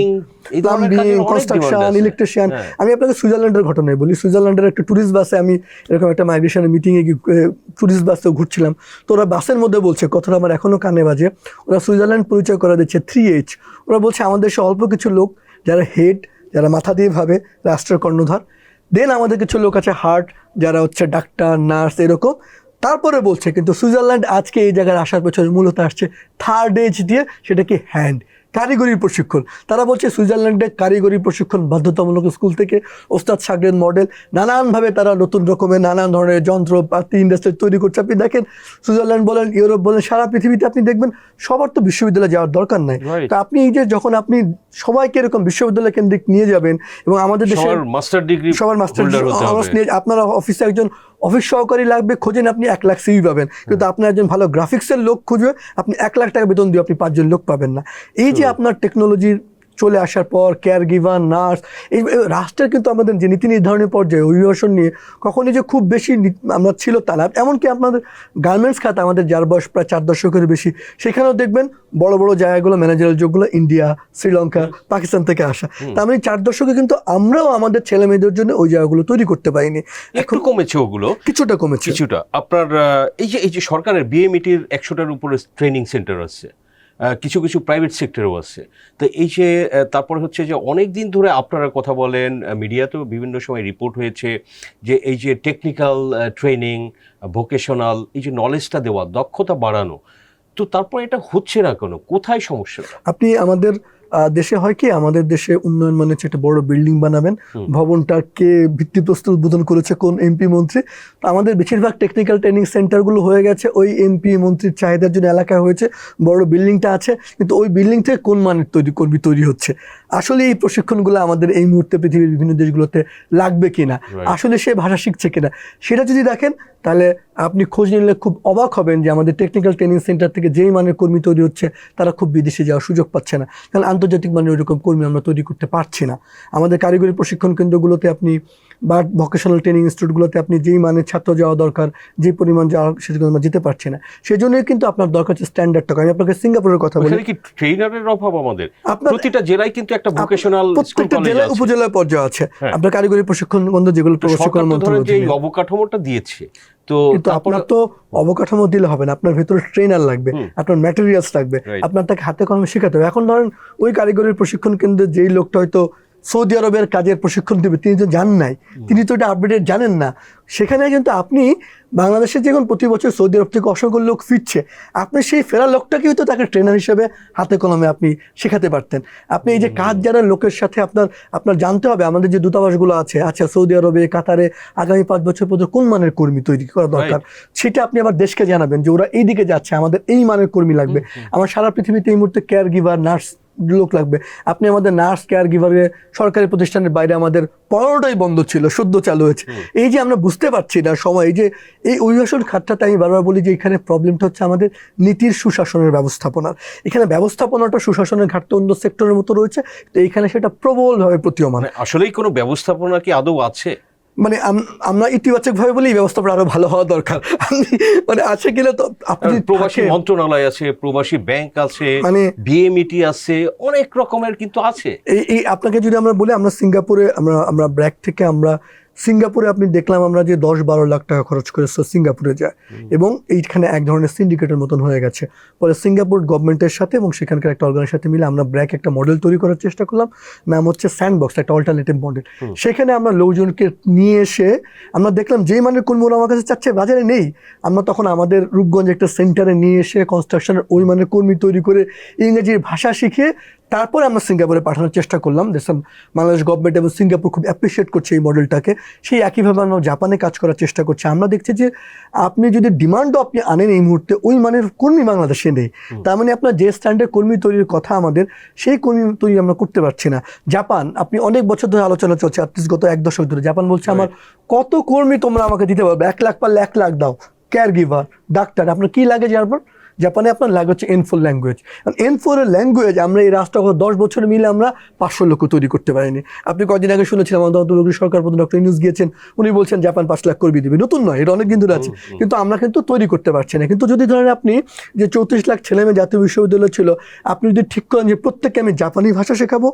প্লাম্বিং, কনস্ট্রাকশন, ইলেকট্রিশিয়ান। আমি আপনাকে সুইজারল্যান্ডের ঘটনায় বলি। সুইজারল্যান্ডের একটা ট্যুরিস্ট বাসে আমি এরকম একটা মাইগ্রেশনের মিটিংয়ে ট্যুরিস্ট বাসে ঘুরছিলাম, তো ওরা বাসের মধ্যে বলছে, কথাটা আমার এখনো কানে বাজে, ওরা সুইজারল্যান্ড পরিচয় করে দিচ্ছে 3H। ওরা বলছে আমাদের দেশে অল্প কিছু লোক যারা হেড, যারা মাথা দিয়ে ভাবে, রাষ্ট্রের কর্ণধার, দেন আমাদের কিছু লোক আছে হার্ট, যারা হচ্ছে ডাক্তার, নার্স, এরকম। তারপরে বলছে কিন্তু সুইজারল্যান্ড আজকে এই জায়গায় আসার পেছনে মূলত আসছে 3H দিয়ে, সেটা কি হ্যান্ড, কারিগরি প্রশিক্ষণ। তারা বলছে সুইজারল্যান্ডে কারিগরি প্রশিক্ষণ বাধ্যতামূলক স্কুল থেকে, ওস্তাদ শাগরেদ মডেল, নানানভাবে তারা নতুন রকমের নানান ধরনের যন্ত্রপাতি ইন্ডাস্ট্রি তৈরি করছে। আপনি দেখেন সুইজারল্যান্ড বলেন, ইউরোপ বলেন, সারা পৃথিবীতে আপনি দেখবেন সবার তো বিশ্ববিদ্যালয়ে যাওয়ার দরকার নাই। তো আপনি এই যে যখন আপনি সবাইকে এরকম বিশ্ববিদ্যালয় কেন্দ্রিক নিয়ে যাবেন, এবং আমাদের দেশে সবার মাস্টার ডিগ্রি নিয়ে, আপনার অফিসে একজন অফিস সহকারী লাগবে, খোঁজেন আপনি 1 লাখ সিভি পাবেন, কিন্তু আপনার একজন ভালো গ্রাফিক্সের লোক খুঁজবে, আপনি 1 লাখ টাকা বেতন দিয়ে আপনি 5 জন লোক পাবেন না। এই যে আপনার টেকনোলজির চলে আসার পর কেয়ার গিভার, নার্স, এই রাষ্ট্রের কিন্তু আমাদের যে নীতি নির্ধারণের পর্যায়ে অভিবাসন নিয়ে কখনই যে খুব বেশি আমরা ছিল তা না। এমনকি আপনাদের গার্মেন্টস খাত, আমাদের যার বয়স প্রায় 4 দশকের বেশি, সেখানেও দেখবেন বড় বড় জায়গাগুলো, ম্যানেজারাল যোগগুলো ইন্ডিয়া, শ্রীলঙ্কা, পাকিস্তান থেকে আসা। তার মানে 4 দশকে কিন্তু আমরাও আমাদের ছেলে মেয়েদের জন্য ওই জায়গাগুলো তৈরি করতে পারিনি। একটু কমেছে, ওগুলো কিছুটা কমেছে, কিছুটা। আপনার এই যে সরকারের বিএমইটির 100টার উপরে ট্রেনিং সেন্টার আছে, কিছু কিছু প্রাইভেট সেক্টরেও আছে। তো এই যে তারপর হচ্ছে যে অনেক দিন ধরে আপনারা কথা বলেন, মিডিয়াতেও বিভিন্ন সময় রিপোর্ট হয়েছে যে এই যে টেকনিক্যাল ট্রেনিং, ভোকেশনাল, এই যে নলেজটা দেওয়া, দক্ষতা বাড়ানো, তো তারপর এটা হচ্ছে না কেন? কোথায় সমস্যা? আপনি আমাদের দেশে হয় কি, আমাদের দেশে উন্নয়ন মানে হচ্ছে একটা বড় বিল্ডিং বানাবেন, ভবনটা কে ভিত্তিপ্রস্তর উদ্বোধন করেছে, কোন এমপি মন্ত্রী। তো আমাদের বেশিরভাগ টেকনিক্যাল ট্রেনিং সেন্টারগুলো হয়ে গেছে ওই এমপি মন্ত্রীর চাহিদার জন্য এলাকায় হয়েছে, বড় বিল্ডিংটা আছে, কিন্তু ওই বিল্ডিং থেকে কোন মানের কর্মী তৈরি হচ্ছে, আসলে এই প্রশিক্ষণগুলো আমাদের এই মুহূর্তে পৃথিবীর বিভিন্ন দেশগুলোতে লাগবে কিনা, আসলে সে ভাষা শিখছে কিনা, সেটা যদি দেখেন তাহলে আপনি খোঁজ নিলে খুব অবাক হবেন যে আমাদের টেকনিক্যাল ট্রেনিং সেন্টার থেকে যেই মানের কর্মী তৈরি হচ্ছে, তারা খুব বিদেশে যাওয়ার সুযোগ পাচ্ছে না, কারণ আন্তর্জাতিক মানের ওইরকম কর্মী আমরা তৈরি করতে পারছি না। আমাদের কারিগরি প্রশিক্ষণ কেন্দ্রগুলোতে আপনি বা ভোকেশনাল ট্রেনিং ইনস্টিটিউটগুলোতে আপনি যেই মানের ছাত্র যাওয়া দরকার, যে পরিমাণ যাওয়া, সেটা আমরা যেতে পারছি না। সেই জন্যই কিন্তু আপনার দরকার হচ্ছে স্ট্যান্ডার্ড টাকা। আমি আপনাকে সিঙ্গাপুরের কথা বলি, কি ট্রেনারের অভাব আমাদের প্রতিটা জেলায় কিন্তু একটা ভোকেশনাল প্রত্যেকটা জেলায় উপজেলা পর্যায়ে আছে আপনার কারিগরি প্রশিক্ষণ কেন্দ্র, যেগুলো প্রশিক্ষণ মন্ত্রণালয় যে অবকাঠামোটা দিয়েছে। তো আপনার তো অবকাঠামো দিলে হবে না, আপনার ভেতরে ট্রেনার লাগবে, আপনার ম্যাটেরিয়ালস লাগবে, আপনার তাকে হাতে কলমে শেখাতে হবে। এখন ধরেন ওই কারিগরি প্রশিক্ষণ কেন্দ্রে যেই লোকটা হয়তো সৌদি আরবের কাজের প্রশিক্ষণ দেবে, তিনি তো জান নাই, তিনি তো এটা আপডেটেড জানেন না। সেখানে কিন্তু আপনি বাংলাদেশে যখন প্রতি বছর সৌদি আরব থেকে অসংখ্য লোক ফিরছে, আপনি সেই ফেরা লোকটাকে হয়তো তাকে ট্রেনার হিসেবে হাতে কলমে আপনি শেখাতে পারতেন। আপনি এই যে কাজ যারা লোকের সাথে আপনার জানতে হবে, আমাদের যে দূতাবাসগুলো আছে, আচ্ছা সৌদি আরবে, কাতারে আগামী 5 বছর পর্যন্ত কোন মানের কর্মী তৈরি করা দরকার, সেটা আপনি আবার দেশকে জানাবেন যে ওরা এই দিকে যাচ্ছে, আমাদের এই মানের কর্মী লাগবে। আমার সারা পৃথিবীতে এই মুহূর্তে কেয়ার গিভার, নার্স লোক লাগবে। আপনি আমাদের নার্স, কেয়ার গিভারের সরকারি প্রতিষ্ঠানের বাইরে আমাদের 15টাই বন্ধ ছিল, সদ্য চালু হয়েছে। এই যে আমরা বুঝতে পারছি না সময়, এই যে এই অভিবাসন খাতটাতে আমি বারবার বলি যে এখানে প্রবলেমটা হচ্ছে আমাদের নীতির সুশাসনের ব্যবস্থাপনার। এখানে ব্যবস্থাপনাটা সুশাসনের ঘাটতি অন্য সেক্টরের মতো রয়েছে, তো এইখানে সেটা প্রবলভাবে প্রতীয়মান। আসলেই কোনো ব্যবস্থাপনা কি আদৌ আছে? মানে আমরা ইতিবাচক ভাবে বলি ব্যবস্থাপনা আরো ভালো হওয়া দরকার, মানে আছে কিনা। তো আপনি প্রবাসী মন্ত্রণালয় আছে, প্রবাসী ব্যাংক আছে, মানে বিএমইটি আছে, অনেক রকমের কিন্তু আছে। এই আপনাকে যদি আমরা বলি, আমরা সিঙ্গাপুরে আমরা ব্র্যাক থেকে আমরা সিঙ্গাপুরে আপনি দেখলাম আমরা যে 10-12 লাখ টাকা খরচ করে সিঙ্গাপুরে যায়, এবং এইখানে এক ধরনের সিন্ডিকেটের মতন হয়ে গেছে। পরে সিঙ্গাপুর গভর্নমেন্টের সাথে এবং সেখানকার একটা অর্গানের সাথে মিলে আমরা ব্র্যাক একটা মডেল তৈরি করার চেষ্টা করলাম, নাম হচ্ছে স্যান্ডবক্স, একটা অল্টারনেটিভ মডেল। সেখানে আমরা লোকজনকে নিয়ে এসে আমরা দেখলাম যেই মানের কোন মোড় আমার কাছে চাচ্ছে বাজারে নেই, আমরা তখন আমাদের রূপগঞ্জ একটা সেন্টারে নিয়ে এসে কনস্ট্রাকশনের ওই মানের কর্মী তৈরি করে ইংরেজির ভাষা শিখিয়ে তারপরে আমরা সিঙ্গাপুরে পাঠানোর চেষ্টা করলাম। দেখলাম বাংলাদেশ গভর্নমেন্ট এবং সিঙ্গাপুর খুব অ্যাপ্রিসিয়েট করছে এই মডেলটাকে। সেই একইভাবে আমরা জাপানে কাজ করার চেষ্টা করছি। আমরা দেখছি যে আপনি যদি ডিমান্ডও আপনি আনেন এই মুহূর্তে, ওই মানের কর্মী বাংলাদেশে নেই। তার মানে আপনার যে স্ট্যান্ডার্ড কর্মী তৈরির কথা আমাদের, সেই কর্মী তৈরি আমরা করতে পারছি না। জাপান, আপনি অনেক বছর ধরে আলোচনা চলছে, গত 1 দশক ধরে জাপান বলছে আমার কত কর্মী তোমরা আমাকে দিতে পারবে, 1 লাখ পারলে 1 লাখ দাও, কেয়ার গিভার, ডাক্তার, আপনার কী লাগে জাপান? জাপানে আপনার লাগে হচ্ছে N4 ল্যাঙ্গুয়েজ। N4 এর ল্যাঙ্গুয়েজ আমরা এই রাষ্ট্র 10 বছর মিলে আমরা 500 লক্ষ তৈরি করতে পারিনি। আপনি কদিন আগে শুনেছিলাম আমাদের সরকার প্রধান ডক্টর ইউনূস গিয়েছেন, উনি বলছেন জাপান 5 লাখ কর্মী দিবে। নতুন নয়, এটা অনেক দিন ধরে আছে, কিন্তু আমরা কিন্তু তৈরি করতে পারছি না। কিন্তু যদি ধরেন আপনি যে 34 লাখ ছেলেমেয়ে জাতীয় বিশ্ববিদ্যালয় ছিল, আপনি যদি ঠিক করেন যে প্রত্যেককে আমি জাপানি ভাষা শেখাবো,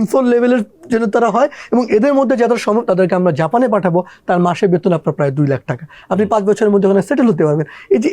N4 লেভেলের যেন তারা হয়, এবং এদের মধ্যে যাদের সম্ভব তাদেরকে আমরা জাপানে পাঠাবো, তার মাসে বেতন আপনার প্রায় 2 লাখ টাকা, আপনি 5 বছরের মধ্যে ওখানে সেটেল হতে পারবেন।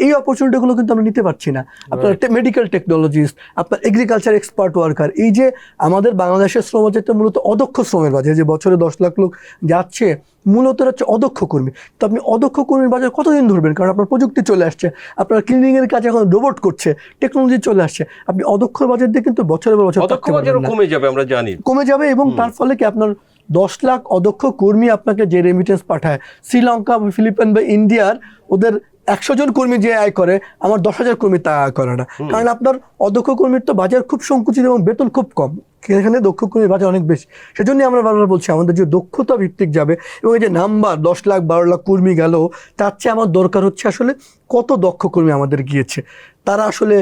এই অপরচুনিটিগুলো কিন্তু আমরা নিতে পারছি না। আপনার মেডিকেল টেকনোলজিস্ট, আপনার এগ্রিকালচার এক্সপার্ট ওয়ার্কার, এই যে আমাদের বাংলাদেশের শ্রম বাজারটা মূলত অদক্ষ শ্রমের বাজার, যে বছরে 10 লাখ লোক যাচ্ছে, মূলত হচ্ছে অদক্ষ কর্মী। তো আপনি অদক্ষ কর্মীর বাজার কতদিন ধরবেন? কারণ আপনার প্রযুক্তি চলে আসছে, আপনার ক্লিনিংয়ের কাজ এখন রোবট করছে, টেকনোলজি চলে আসছে। আপনি অদক্ষ বাজার দিয়ে কিন্তু বছরের পর বছর অদক্ষ বাজারও কমে যাবে, আমরা জানি কমে যাবে। এবং তার ফলে কি আপনার 10 লাখ অদক্ষ কর্মী আপনাকে যে রেমিটেন্স পাঠায়, শ্রীলঙ্কা, ফিলিপাইন বা ইন্ডিয়ার, ওদের 100 জন কর্মী যে আয় করে, আমার 10,000 কর্মী তা আয় করে না। কারণ আপনার অদক্ষ কর্মীর তো বাজার খুব সংকুচিত এবং বেতন খুব কম, এখানে দক্ষ কর্মীর বাজার অনেক বেশি। সেজন্যই আমরা বারবার বলছি আমাদের যে দক্ষতা ভিত্তিক যাবে, এবং এই যে নাম্বার 10 লাখ 12 লাখ কর্মী গেল, তার চেয়ে আমার দরকার হচ্ছে আসলে কত দক্ষ কর্মী আমাদের গিয়েছে, তারা আসলে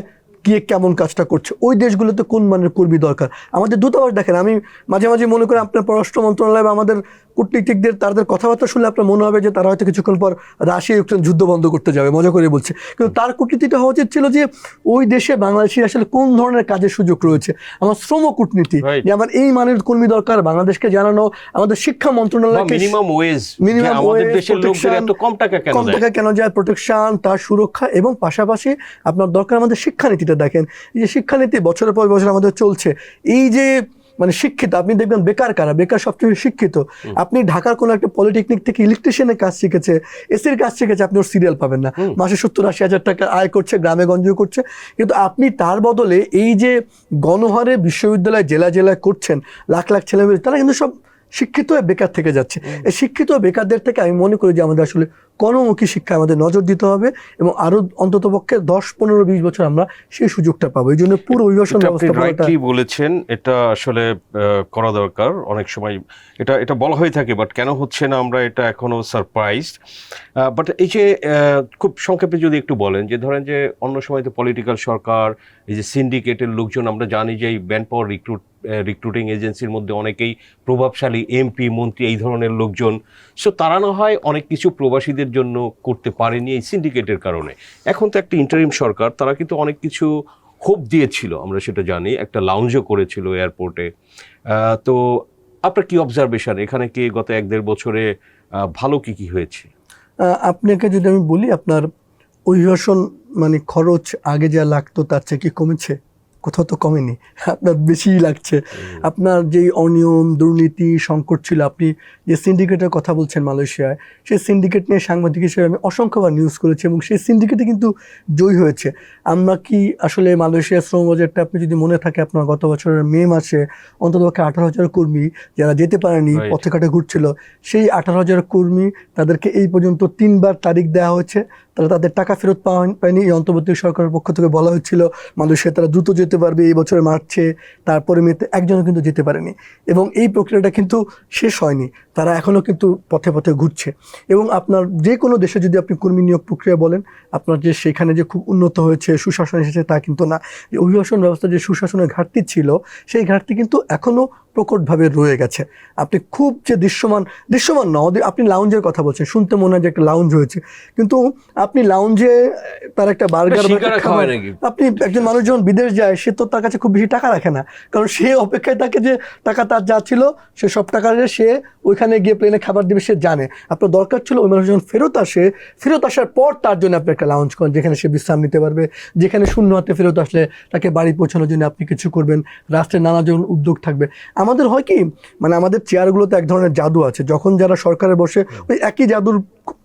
গিয়ে কেমন কাজটা করছে, ওই দেশগুলোতে কোন মানের কর্মী দরকার। আমাদের দূতাবাস দেখেন, আমি মাঝে মাঝে মনে করি আপনার পররাষ্ট্র মন্ত্রণালয় বা আমাদের কূটনীতিকদের তাদের কথাবার্তা শুনলে আপনার মনে হবে যে তারা হয়তো কিছুক্ষণ পর রাশিয়া ইউক্রেন যুদ্ধ বন্ধ করতে যাবে, মজা করে বলছে। কিন্তু তার কূটনীতিটা হওয়া উচিত ছিল যে ওই দেশে বাংলাদেশি আসলে কোন ধরনের কাজের সুযোগ রয়েছে, আমার শ্রম কূটনীতি, যে আমার এই মানের কর্মী দরকার, বাংলাদেশকে জানানো, আমাদের শিক্ষা মন্ত্রণালয়কে মিনিমাম ওয়েজ, আমাদের দেশের লোকদের এত কম টাকা কেন যায়, প্রোটেকশন, তার সুরক্ষা, এবং পাশাপাশি আপনার দরকার আমাদের শিক্ষানীতিটা দেখেন। এই যে শিক্ষানীতি বছরের পর বছর আমাদের চলছে, এই যে মানে শিক্ষিত, আপনি দেখবেন বেকার কারা, বেকার সবচেয়ে শিক্ষিত। আপনি ঢাকার কোনো একটা পলিটেকনিক থেকে ইলেকট্রিশিয়ানের কাজ শিখেছে, এসির কাজ শিখেছে, আপনি ওর সিরিয়াল পাবেন না, মাসে 70-80 হাজার টাকা আয় করছে, গ্রামে গঞ্জেও করছে। কিন্তু আপনি তার বদলে এই যে গণহারে বিশ্ববিদ্যালয় জেলা জেলায় করছেন, লাখ লাখ ছেলেমেয়ে, তারা কিন্তু সব শিক্ষিত হয়ে বেকার থেকে যাচ্ছে। এই শিক্ষিত বেকারদের থেকে আমি মনে করি যে আমাদের আসলে কর্মমুখী শিক্ষায় আমাদের নজর দিতে হবে, এবং আরো অন্ততপক্ষে 10-15-20 বছর আমরা সেই সুযোগটা পাবো। এই জন্য পুরো অভিবাসন ব্যবস্থা বলেছেন, এটা আসলে করা দরকার। অনেক সময় এটা বলা হয়ে থাকে, বাট কেন হচ্ছে না আমরা এটা এখনো সারপ্রাইজড। বাট এই যে খুব সংক্ষেপে যদি একটু বলেন, যে ধরেন যে অন্য সময় তো পলিটিক্যাল সরকার, এই যে সিন্ডিকেটের লোকজন, আমরা জানি যে এই ম্যান পাওয়ার রিক্রুটিং এজেন্সির মধ্যে অনেকেই প্রভাবশালী এমপি, মন্ত্রী, এই ধরনের লোকজন। সো তারা না হয় অনেক কিছু প্রবাসীদের জন্য করতে পারেনি এই সিন্ডিকেটের কারণে। এখন তো একটা ইন্টারিম সরকার, তারা কিন্তু অনেক কিছু হোপ দিয়েছিল, আমরা সেটা জানি, একটা লাউঞ্জও করেছিল এয়ারপোর্টে। তো আপনার কি অবজারভেশন, এখানে কি গত 1-1.5 বছরে ভালো কি হয়েছে? আপনাকে যদি আমি বলি, আপনার অভিবাসন মানে খরচ আগে যা লাগতো তার চেয়ে কি কমেছে? কোথাও তো কমেনি, আপনার বেশিই লাগছে। আপনার যেই অনিয়ম, দুর্নীতি, সংকট ছিল, আপনি যে সিন্ডিকেটের কথা বলছেন মালয়েশিয়ায়, সেই সিন্ডিকেট নিয়ে সাংবাদিক হিসেবে আমি অসংখ্যবার নিউজ করেছি, এবং সেই সিন্ডিকেটে কিন্তু জয়ী হয়েছে। আমরা কি আসলে মালয়েশিয়ার শ্রম বাজারটা, আপনি যদি মনে থাকে, আপনার গত বছরের মে মাসে অন্ততপক্ষে 18,000 কর্মী যারা যেতে পারেনি, পথে ঘাটে ঘুরছিল, সেই 18,000 কর্মী, তাদেরকে এই পর্যন্ত 3বার তারিখ দেওয়া হয়েছে, তারা তাদের টাকা ফেরত পায়নি। এই অন্তর্বর্তী সরকারের পক্ষ থেকে বলা হচ্ছিল মালয়েশিয়া তারা দ্রুত যেতে পারবে, এই বছরে মার্চে, তারপরে মেতে, একজনও কিন্তু যেতে পারেনি। এবং এই প্রক্রিয়াটা কিন্তু শেষ হয়নি, তারা এখনও কিন্তু পথে পথে ঘুরছে। এবং আপনার যে কোনো দেশে যদি আপনি কর্মী নিয়োগ প্রক্রিয়া বলেন, আপনার যে সেখানে যে খুব উন্নত হয়েছে, সুশাসন এসেছে, তা কিন্তু না। যে অভিবাসন ব্যবস্থা যে সুশাসনের ঘাটতি ছিল, সেই ঘাটতি কিন্তু এখনও প্রকটভাবে রয়ে গেছে। আপনি খুব যে দৃশ্যমান না, আপনি লাউঞ্জের কথা বলছেন, শুনতে মনে হয় যে একটা লাউঞ্জ হয়েছে, কিন্তু আপনি লাউঞ্জে তার একটা বার্গার, আপনি একজন মানুষ যখন বিদেশ যায়, সে তো তার কাছে খুব বেশি টাকা রাখে না, কারণ সে অপেক্ষায় থাকে যে টাকা তার যা ছিল সে সব টাকা সে ওইখানে গিয়ে প্লেনে খাবার দিবে, সে জানে। আপনার দরকার ছিল ওই মানুষ যখন ফেরত আসার পর তার জন্য আপনি একটা লাউঞ্জ করেন, যেখানে সে বিশ্রাম নিতে পারবে, যেখানে শূন্য হাতে ফেরত আসলে তাকে বাড়ি পৌঁছানোর জন্য আপনি কিছু করবেন, রাষ্ট্রের নানা জন উদ্যোগ থাকবে। আমাদের হয় কি, মানে আমাদের চেয়ারগুলোতে এক ধরনের জাদু আছে, যখন যারা সরকারে বসে ওই একই জাদুর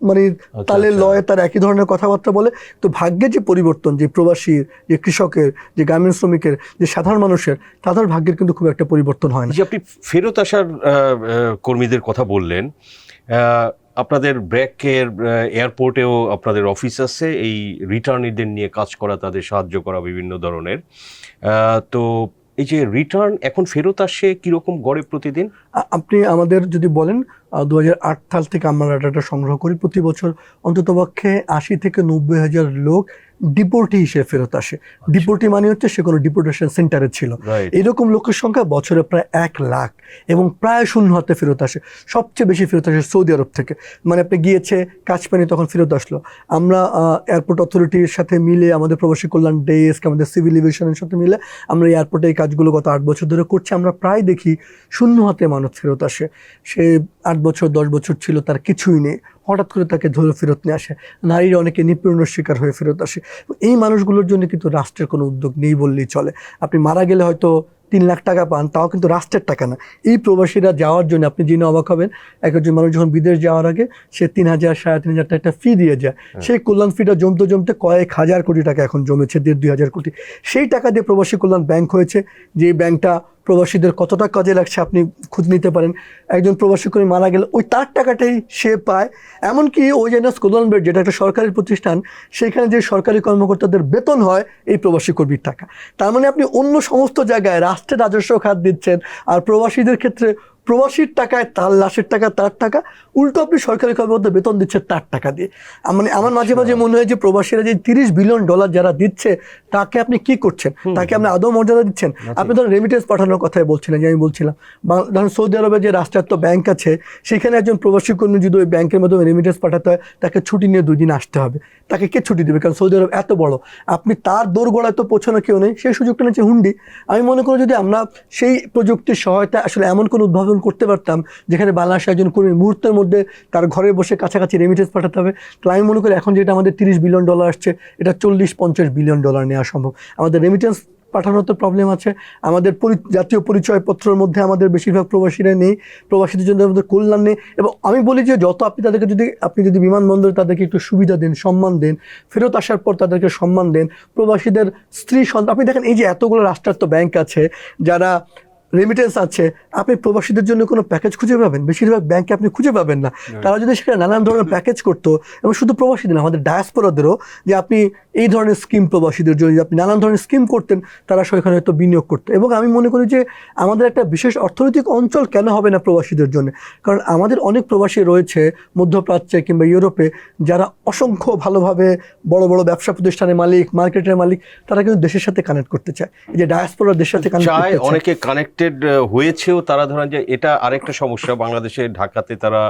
মানে তালে লয়ে তার একই ধরনের কথাবার্তা বলে। তো ভাগ্যের যে পরিবর্তন, যে প্রবাসীর, যে কৃষকের, যে গ্রামীণ শ্রমিকের, যে সাধারণ মানুষের, তাদের ভাগ্যের কিন্তু খুব একটা পরিবর্তন হয় না। যে আপনি ফেরত আসার কর্মীদের কথা বললেন, আপনাদের ব্র্যাকের এয়ারপোর্টেও আপনাদের অফিস আছে এই রিটার্নিদের নিয়ে কাজ করা, তাদের সাহায্য করা বিভিন্ন ধরনের। তো এই যে রিটার্ন এখন ফেরত আসে কীরকম গড়ে প্রতিদিন? আপনি আমাদের যদি বলেন 2008 সাল থেকে আমরা ডাটা সংগ্রহ করি, প্রতি বছর অন্ততপক্ষে 80 থেকে 90 হাজার লোক ডিপোর্টি হিসেবে ফেরত আসে। ডিপোর্টি মানে হচ্ছে সে কোনো ডিপোর্টেশন সেন্টারে ছিল। এরকম লোকের সংখ্যা বছরে প্রায় 1 লাখ এবং প্রায় শূন্য হাতে ফেরত আসে। সবচেয়ে বেশি ফেরত আসে সৌদি আরব থেকে, মানে আপনি গিয়েছে কাজ পানি তখন ফেরত আসলো। আমরা এয়ারপোর্ট অথরিটির সাথে মিলে, আমাদের প্রবাসী কল্যাণ ডেস্ক, আমাদের সিভিল এভিয়েশনের সাথে মিলে আমরা এয়ারপোর্টে এই কাজগুলো গত 8 বছর ধরে করছি। আমরা প্রায় দেখি শূন্য হাতে মানুষ ফেরত আসে। সে 8 বছর 10 বছর ছিল, তার কিছুই নেই, হঠাৎ করে তাকে ধরে ফেরত নিয়ে আসে। নারীরা অনেকে নিপীড়নের শিকার হয়ে ফেরত আসে। এই মানুষগুলোর জন্য কিন্তু রাষ্ট্রের কোনো উদ্যোগ নেই বললেই চলে। আপনি মারা গেলে হয়তো 3 লাখ টাকা পান, তাও কিন্তু রাষ্ট্রের টাকা না। এই প্রবাসীরা যাওয়ার জন্য আপনি জেনে অবাক হবেন, একজন মানুষ যখন বিদেশ যাওয়ার আগে সে 3,000 3,500 টাকা একটা ফি দিয়ে যায়। সেই কল্যাণ ফিটা জমতে জমতে কয়েক হাজার কোটি টাকা এখন জমেছে, 1.5-2 হাজার কোটি। সেই টাকা দিয়ে প্রবাসী কল্যাণ ব্যাংক হয়েছে, যে ব্যাংকটা প্রবাসীদের কতটা কাজে লাগছে আপনি খোঁজ নিতে পারেন। একজন প্রবাসী কর্মী মারা গেলে ওই তার টাকাটাই সে পায়। এমনকি ওই জেনাস কল্যাণ বোর্ড, যেটা একটা সরকারি প্রতিষ্ঠান, সেখানে যে সরকারি কর্মকর্তাদের বেতন হয় এই প্রবাসী কর্মীর টাকা। তার মানে আপনি অন্য সমস্ত জায়গায় রাষ্ট্রের রাজস্ব খাত দিচ্ছেন, আর প্রবাসীদের ক্ষেত্রে প্রবাসীর টাকায় তার লাশের টাকা, তার টাকা, উল্টো আপনি সরকারি কর্মকর্তা বেতন দিচ্ছেন তার টাকা দিয়ে। মানে আমার মাঝে মাঝে মনে হয় যে প্রবাসীরা যে $30 বিলিয়ন যারা দিচ্ছে, তাকে আপনি কি করছেন? তাকে আপনি আদৌ মর্যাদা দিচ্ছেন? আপনি ধরুন রেমিটেন্স পাঠানোর কথাই বলছিলেন, যে আমি বলছিলাম ধরুন সৌদি আরবে যে রাষ্ট্রায়ত্ত ব্যাংক আছে, সেখানে একজন প্রবাসী কর্মী যদি ওই ব্যাংকের মাধ্যমে রেমিটেন্স পাঠাতে হয়, তাকে ছুটি নিয়ে 2 দিন আসতে হবে। তাকে কে ছুটি দেবে? কারণ সৌদি আরব এত বড়, আপনি তার দোরগোড়ায় তো পৌঁছানো কেউ নেই, সেই সুযোগটা নিচ্ছে হুন্ডি। আমি মনে করি যদি আমরা সেই প্রযুক্তির সহায়তা আসলে এমন কোনো উদ্ভাবন করতে পারতাম যেখানে বাংলাদেশের একজন কর্মী মুহূর্তের মধ্যে তার ঘরে বসে কাছাকাছি রেমিটেন্স পাঠাতে হবে, তাহলে আমি মনে করি এখন যেটা আমাদের $30 বিলিয়ন আসছে, এটা $40-50 বিলিয়ন নেওয়া সম্ভব। আমাদের রেমিটেন্স পাঠানোর তো প্রবলেম আছে, আমাদের জাতীয় পরিচয়পত্রের মধ্যে আমাদের বেশিরভাগ প্রবাসীরা নেই, প্রবাসীদের জন্য আমাদের কল্যাণ নেই। এবং আমি বলি যে যত আপনি যদি বিমানবন্দরে তাদেরকে একটু সুবিধা দেন, সম্মান দেন, ফেরত আসার পর তাদেরকে সম্মান দেন, প্রবাসীদের স্ত্রী সন্তান, আপনি দেখেন এই যে এতগুলো রাষ্ট্রায়ত্ত ব্যাংক আছে, যারা রেমিটেন্স আছে, আপনি প্রবাসীদের জন্য কোনো প্যাকেজ খুঁজে পাবেন? বেশিরভাগ ব্যাংকে আপনি খুঁজে পাবেন না। তারা যদি সেখানে নানান ধরনের প্যাকেজ করতো, এবং শুধু প্রবাসীদের না, আমাদের ডায়াসপোরাদেরও, যে আপনি এই ধরনের স্কিম প্রবাসীদের জন্য আপনি নানান ধরনের স্কিম করতেন, তারা সেখানে হয়তো বিনিয়োগ করতো। এবং আমি মনে করি যে আমাদের একটা বিশেষ অর্থনৈতিক অঞ্চল কেন হবে না প্রবাসীদের জন্য? কারণ আমাদের অনেক প্রবাসী রয়েছে মধ্যপ্রাচ্যে কিংবা ইউরোপে, যারা অসংখ্য ভালোভাবে বড় বড় ব্যবসা প্রতিষ্ঠানের মালিক, মার্কেটের মালিক, তারা কিন্তু দেশের সাথে কানেক্ট করতে চায়। এই যে ডায়াসপোরা দেশের সাথে কানেক্ট করতে চায়, অনেকে কানেক্টেড হয়েছেও। তারা ধরেন যে এটা আরেকটা সমস্যা, বাংলাদেশে ঢাকাতে তারা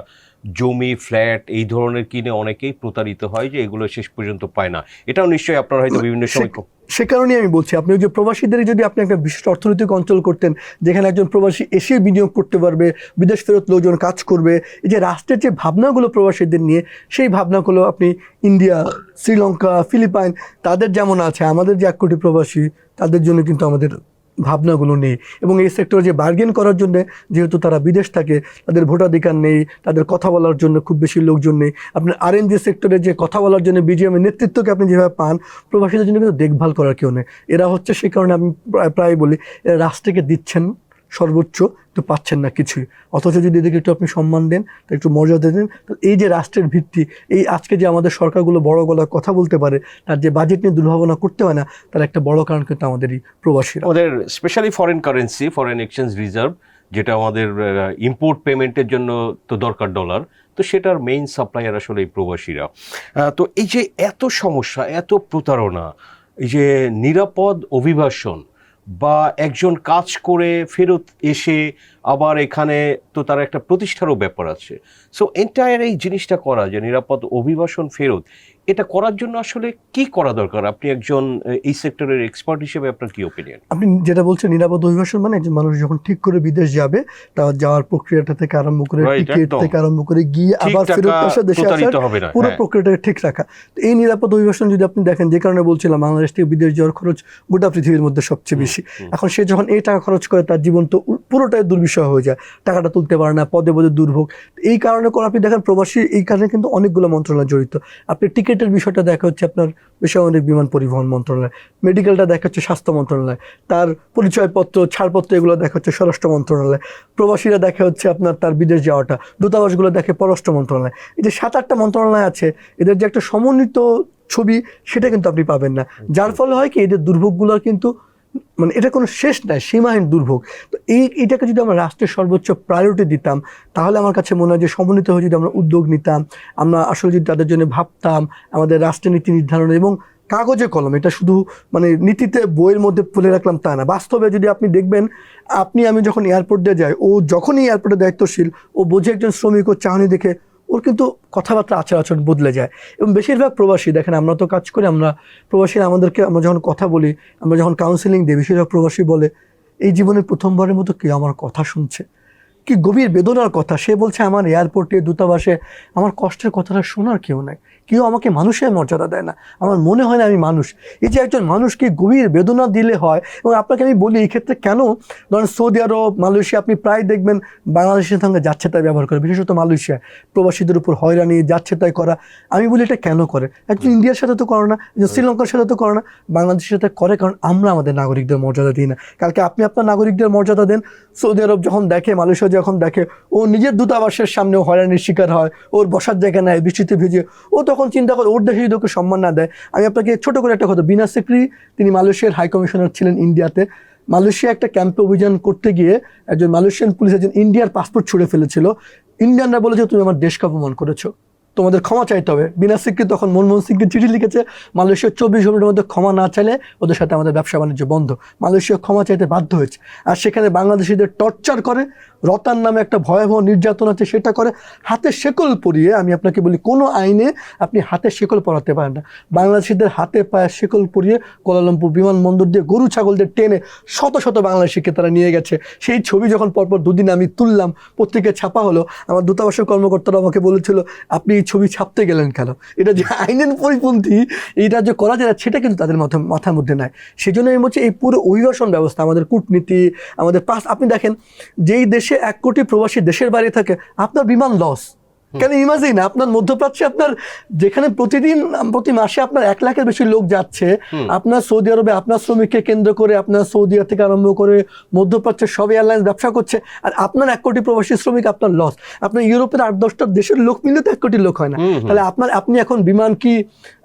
জমি, ফ্ল্যাট এই ধরনের কিনে অনেকেই প্রতারিত হয়, যে এগুলো শেষ পর্যন্ত পায় না। এটাও নিশ্চয়ই আপনারা হয়তো বিভিন্ন সময়। সে কারণেই আমি বলছি, আপনি যে প্রবাসীদের যদি আপনি একটা বিশেষ অর্থনৈতিক অঞ্চল করতেন, যেখানে একজন প্রবাসী এসে বিনিয়োগ করতে পারবে, বিদেশ ফেরত লোকজন কাজ করবে, এই যে রাষ্ট্রের যে ভাবনাগুলো প্রবাসীদের নিয়ে, সেই ভাবনাগুলো আপনি ইন্ডিয়া, শ্রীলঙ্কা, ফিলিপাইন, তাদের যেমন আছে, আমাদের যে 1 কোটি প্রবাসী, তাদের জন্য কিন্তু আমাদের ভাবনাগুলো নেই। এবং এই সেক্টরে যে বার্গেন করার জন্য, যেহেতু তারা বিদেশ থাকে, তাদের ভোটাধিকার নেই, তাদের কথা বলার জন্য খুব বেশি লোকজন নেই। আপনার আরএনজি সেক্টরে যে কথা বলার জন্য বিজিএমের নেতৃত্বকে আপনি যেভাবে পান, প্রবাসীদের জন্য কিন্তু দেখভাল করার কেউ নেই। এরা হচ্ছে, সেই কারণে আমি প্রায় বলি, এরা রাষ্ট্রকে দিচ্ছেন সর্বোচ্চ, তো পাচ্ছেন না কিছুই। অথচ যদি এদিকে একটু আপনি সম্মান দেন, একটু মর্যাদা দেন, তো এই যে রাষ্ট্রের ভিত্তি, এই আজকে যে আমাদের সরকারগুলো বড় গলায় কথা বলতে পারে, তার যে বাজেট নিয়ে দুর্ভাবনা করতে হয় না, তার একটা বড় কারণ কিন্তু আমাদের এই প্রবাসীরা। আমাদের specially foreign currency, foreign exchange reserve, যেটা আমাদের ইম্পোর্ট পেমেন্টের জন্য তো দরকার ডলার, তো সেটার মেইন সাপ্লায়ার আসলে এই প্রবাসীরা। তো এই যে এত সমস্যা, এত প্রতারণা, এই যে নিরাপদ অভিবাসন বা একজন কাজ করে ফেরত এসে আবার এখানে তো তার একটা প্রতিষ্ঠারও ব্যাপার আছে। সো এন্টায়ার এই জিনিসটা করা, যে নিরাপদ অভিবাসন ফেরত, এটা করার জন্য আসলে কি করা দরকার? আপনি একজন এই সেক্টরের এক্সপার্ট হিসেবে আপনার কি ওপিনিয়ন? আপনি যেটা বলছেন নিরাপদ অভিবাসন মানে একজন মানুষ যখন ঠিক করে বিদেশ যাবে, তার যাওয়ার প্রক্রিয়াটা থেকে আরম্ভ করে, টিকিট থেকে আরম্ভ করে, গিয়ে আবার ফেরত আসা, দেশে আসার পুরো প্রক্রিয়াটাকে ঠিক রাখা। তো এই নিরাপদ অভিবাসন যদি আপনি দেখেন, যে কারণে বলছিলাম বাংলাদেশ থেকে বিদেশ যাওয়ার খরচ গোটা পৃথিবীর মধ্যে সবচেয়ে বেশি। এখন সে যখন এই টাকা খরচ করে, তার জীবন তো পুরোটাই দুর্বিষহ হয়ে যায়, টাকাটা তুলতে পারে না, পদে পদে দুর্ভোগ। এই কারণে করে আপনি দেখেন প্রবাসী এই কারণে কিন্তু অনেকগুলো মন্ত্রণালয় জড়িত। আপনি টিকিটের বিষয়টা দেখা হচ্ছে আপনার বেসামরিক বিমান পরিবহন মন্ত্রণালয়, মেডিকেলটা দেখা হচ্ছে স্বাস্থ্য মন্ত্রণালয়, তার পরিচয়পত্র ছাড়পত্র এগুলো দেখা হচ্ছে স্বরাষ্ট্র মন্ত্রণালয়, প্রবাসীরা দেখা হচ্ছে আপনার তার বিদেশ যাওয়াটা দূতাবাসগুলো দেখে পররাষ্ট্র মন্ত্রণালয়। এই যে 7-8টা মন্ত্রণালয় আছে, এদের যে একটা সমন্বিত ছবি সেটা কিন্তু আপনি পাবেন না, যার ফলে হয় কি এদের দুর্ভোগগুলোর কিন্তু মানে এটা কোনো শেষ নাই, সীমাহীন দুর্ভোগ। তো এইটাকে যদি আমরা রাষ্ট্রের সর্বোচ্চ প্রায়োরিটি দিতাম, তাহলে আমার কাছে মনে হয় যে সমন্বিত হয়ে যদি আমরা উদ্যোগ নিতাম, আমরা আসলে যদি তাদের জন্য ভাবতাম, আমাদের রাষ্ট্রের নীতি নির্ধারণ এবং কাগজে কলম, এটা শুধু মানে নীতিতে বইয়ের মধ্যে তুলে রাখলাম তা না, বাস্তবে যদি আপনি দেখবেন, আমি যখন এয়ারপোর্ট দিয়ে যাই, ও যখনই এয়ারপোর্টে দায়িত্বশীল, ও বোঝে একজন শ্রমিক, ও চাহনি দেখে ওর কিন্তু কথাবার্তা আচার আচরণ বদলে যায়। এবং বেশিরভাগ প্রবাসী দেখেন, আমরা তো কাজ করি, আমরা প্রবাসীরা আমাদেরকে, আমরা যখন কথা বলি, আমরা যখন কাউন্সিলিং দিই, বেশিরভাগ প্রবাসী বলে এই জীবনে প্রথমবারের মতো কেউ আমার কথা শুনছে, কি গভীর বেদনার কথা। সে বলছে আমার এয়ারপোর্টে, দূতাবাসে আমার কষ্টের কথাটা শোনার কেউ নাই, কেউ আমাকে মানুষের মর্যাদা দেয় না, আমার মনে হয় না আমি মানুষ। এই যে একজন মানুষকে গভীর বেদনা দিলে হয়। এবং আপনাকে আমি বলি এই ক্ষেত্রে কেন, ধরেন সৌদি আরব, মালয়েশিয়া, আপনি প্রায় দেখবেন বাংলাদেশের সঙ্গে যাচ্ছে তাই ব্যবহার করে, বিশেষত মালয়েশিয়া প্রবাসীদের উপর হয়রানি, যাচ্ছে তাই করা। আমি বলি এটা কেন করে? একজন ইন্ডিয়ার সাথে তো করে না, একজন শ্রীলঙ্কার সাথে তো করে না, বাংলাদেশের সাথে করে, কারণ আমরা আমাদের নাগরিকদের মর্যাদা দিই না। কালকে আপনি আপনার নাগরিকদের মর্যাদা দেন, সৌদি আরব যখন দেখে, মালয়েশিয়া যখন দেখে, ও নিজের দূতাবাসের সামনেও হয়রানির শিকার হয়, ওর বসার জায়গা নেয়, বৃষ্টিতে ভিজে, ও তখন চিন্তা করে ওর দেশে যদি ওকে সম্মান না দেয়। আমি আপনাকে ছোট করে একটা কথা, বিনা সিকরি তিনি মালয়েশিয়ার হাই কমিশনার ছিলেন ইন্ডিয়াতে। মালয়েশিয়া একটা ক্যাম্পে অভিযান করতে গিয়ে একজন মালয়েশিয়ান পুলিশ একজন ইন্ডিয়ার পাসপোর্ট ছুঁড়ে ফেলেছিল। ইন্ডিয়ানরা বলেছে তুমি আমার দেশকে অপমান করেছো, তোমাদের ক্ষমা চাইতে হবে। বিনা সিকরি তখন মনমোহন সিংকে চিঠি লিখেছে, মালয়েশিয়া 24 ঘন্টার মধ্যে ক্ষমা না চাইলে ওদের সাথে আমাদের ব্যবসা বাণিজ্য বন্ধ। মালয়েশিয়া ক্ষমা চাইতে বাধ্য হয়েছে। আর সেখানে বাংলাদেশিদের টর্চার করে, রতার নামে একটা ভয়াবহ নির্যাতন আছে, সেটা করে, হাতে শেকল পরিয়ে। আমি আপনাকে বলি, কোনো আইনে আপনি হাতে শেকল পরাতে পারেন না। বাংলাদেশিদের হাতে পায়ে শেকল পরিয়ে কুয়ালালামপুর বিমানবন্দর দিয়ে গরু ছাগলদের টেনে শত শত বাংলাদেশিকে তারা নিয়ে গেছে। সেই ছবি যখন পরপর দুদিন আমি তুললাম, পত্রিকায় ছাপা হলো, আমার দূতাবাসের কর্মকর্তারা আমাকে বলেছিল আপনি এই ছবি ছাপতে গেলেন কেন? এটা যে আইনের পরিপন্থী, এইটা যে করা যায় না, সেটা কিন্তু তাদের মাথার মধ্যে নাই। সেই জন্য আমি বলছি এই পুরো অভিবাসন ব্যবস্থা, আমাদের কূটনীতি, আমাদের আপনি দেখেন যেই দেশে 1 কোটি প্রবাসী দেশের বাইরে থাকে, আপনার বিমান লস কেন? ইমাজিন আপনার মধ্যপ্রাচ্যে, আপনার যেখানে প্রতি মাসে আপনার 1 লাখের বেশি লোক যাচ্ছে, আপনার সৌদি আরবে আপনার শ্রমিককে কেন্দ্র করে, আপনার সৌদি আরব থেকে আরম্ভ করে মধ্যপ্রাচ্যের সব এয়ারলাইন্স ব্যবসা করছে, আর আপনার 1 কোটি প্রবাসী শ্রমিক, আপনার লস। আপনার ইউরোপের 8-10টা দেশের লোক মিলে তো 1 কোটি লোক হয় না। তাহলে আপনি এখন বিমান কি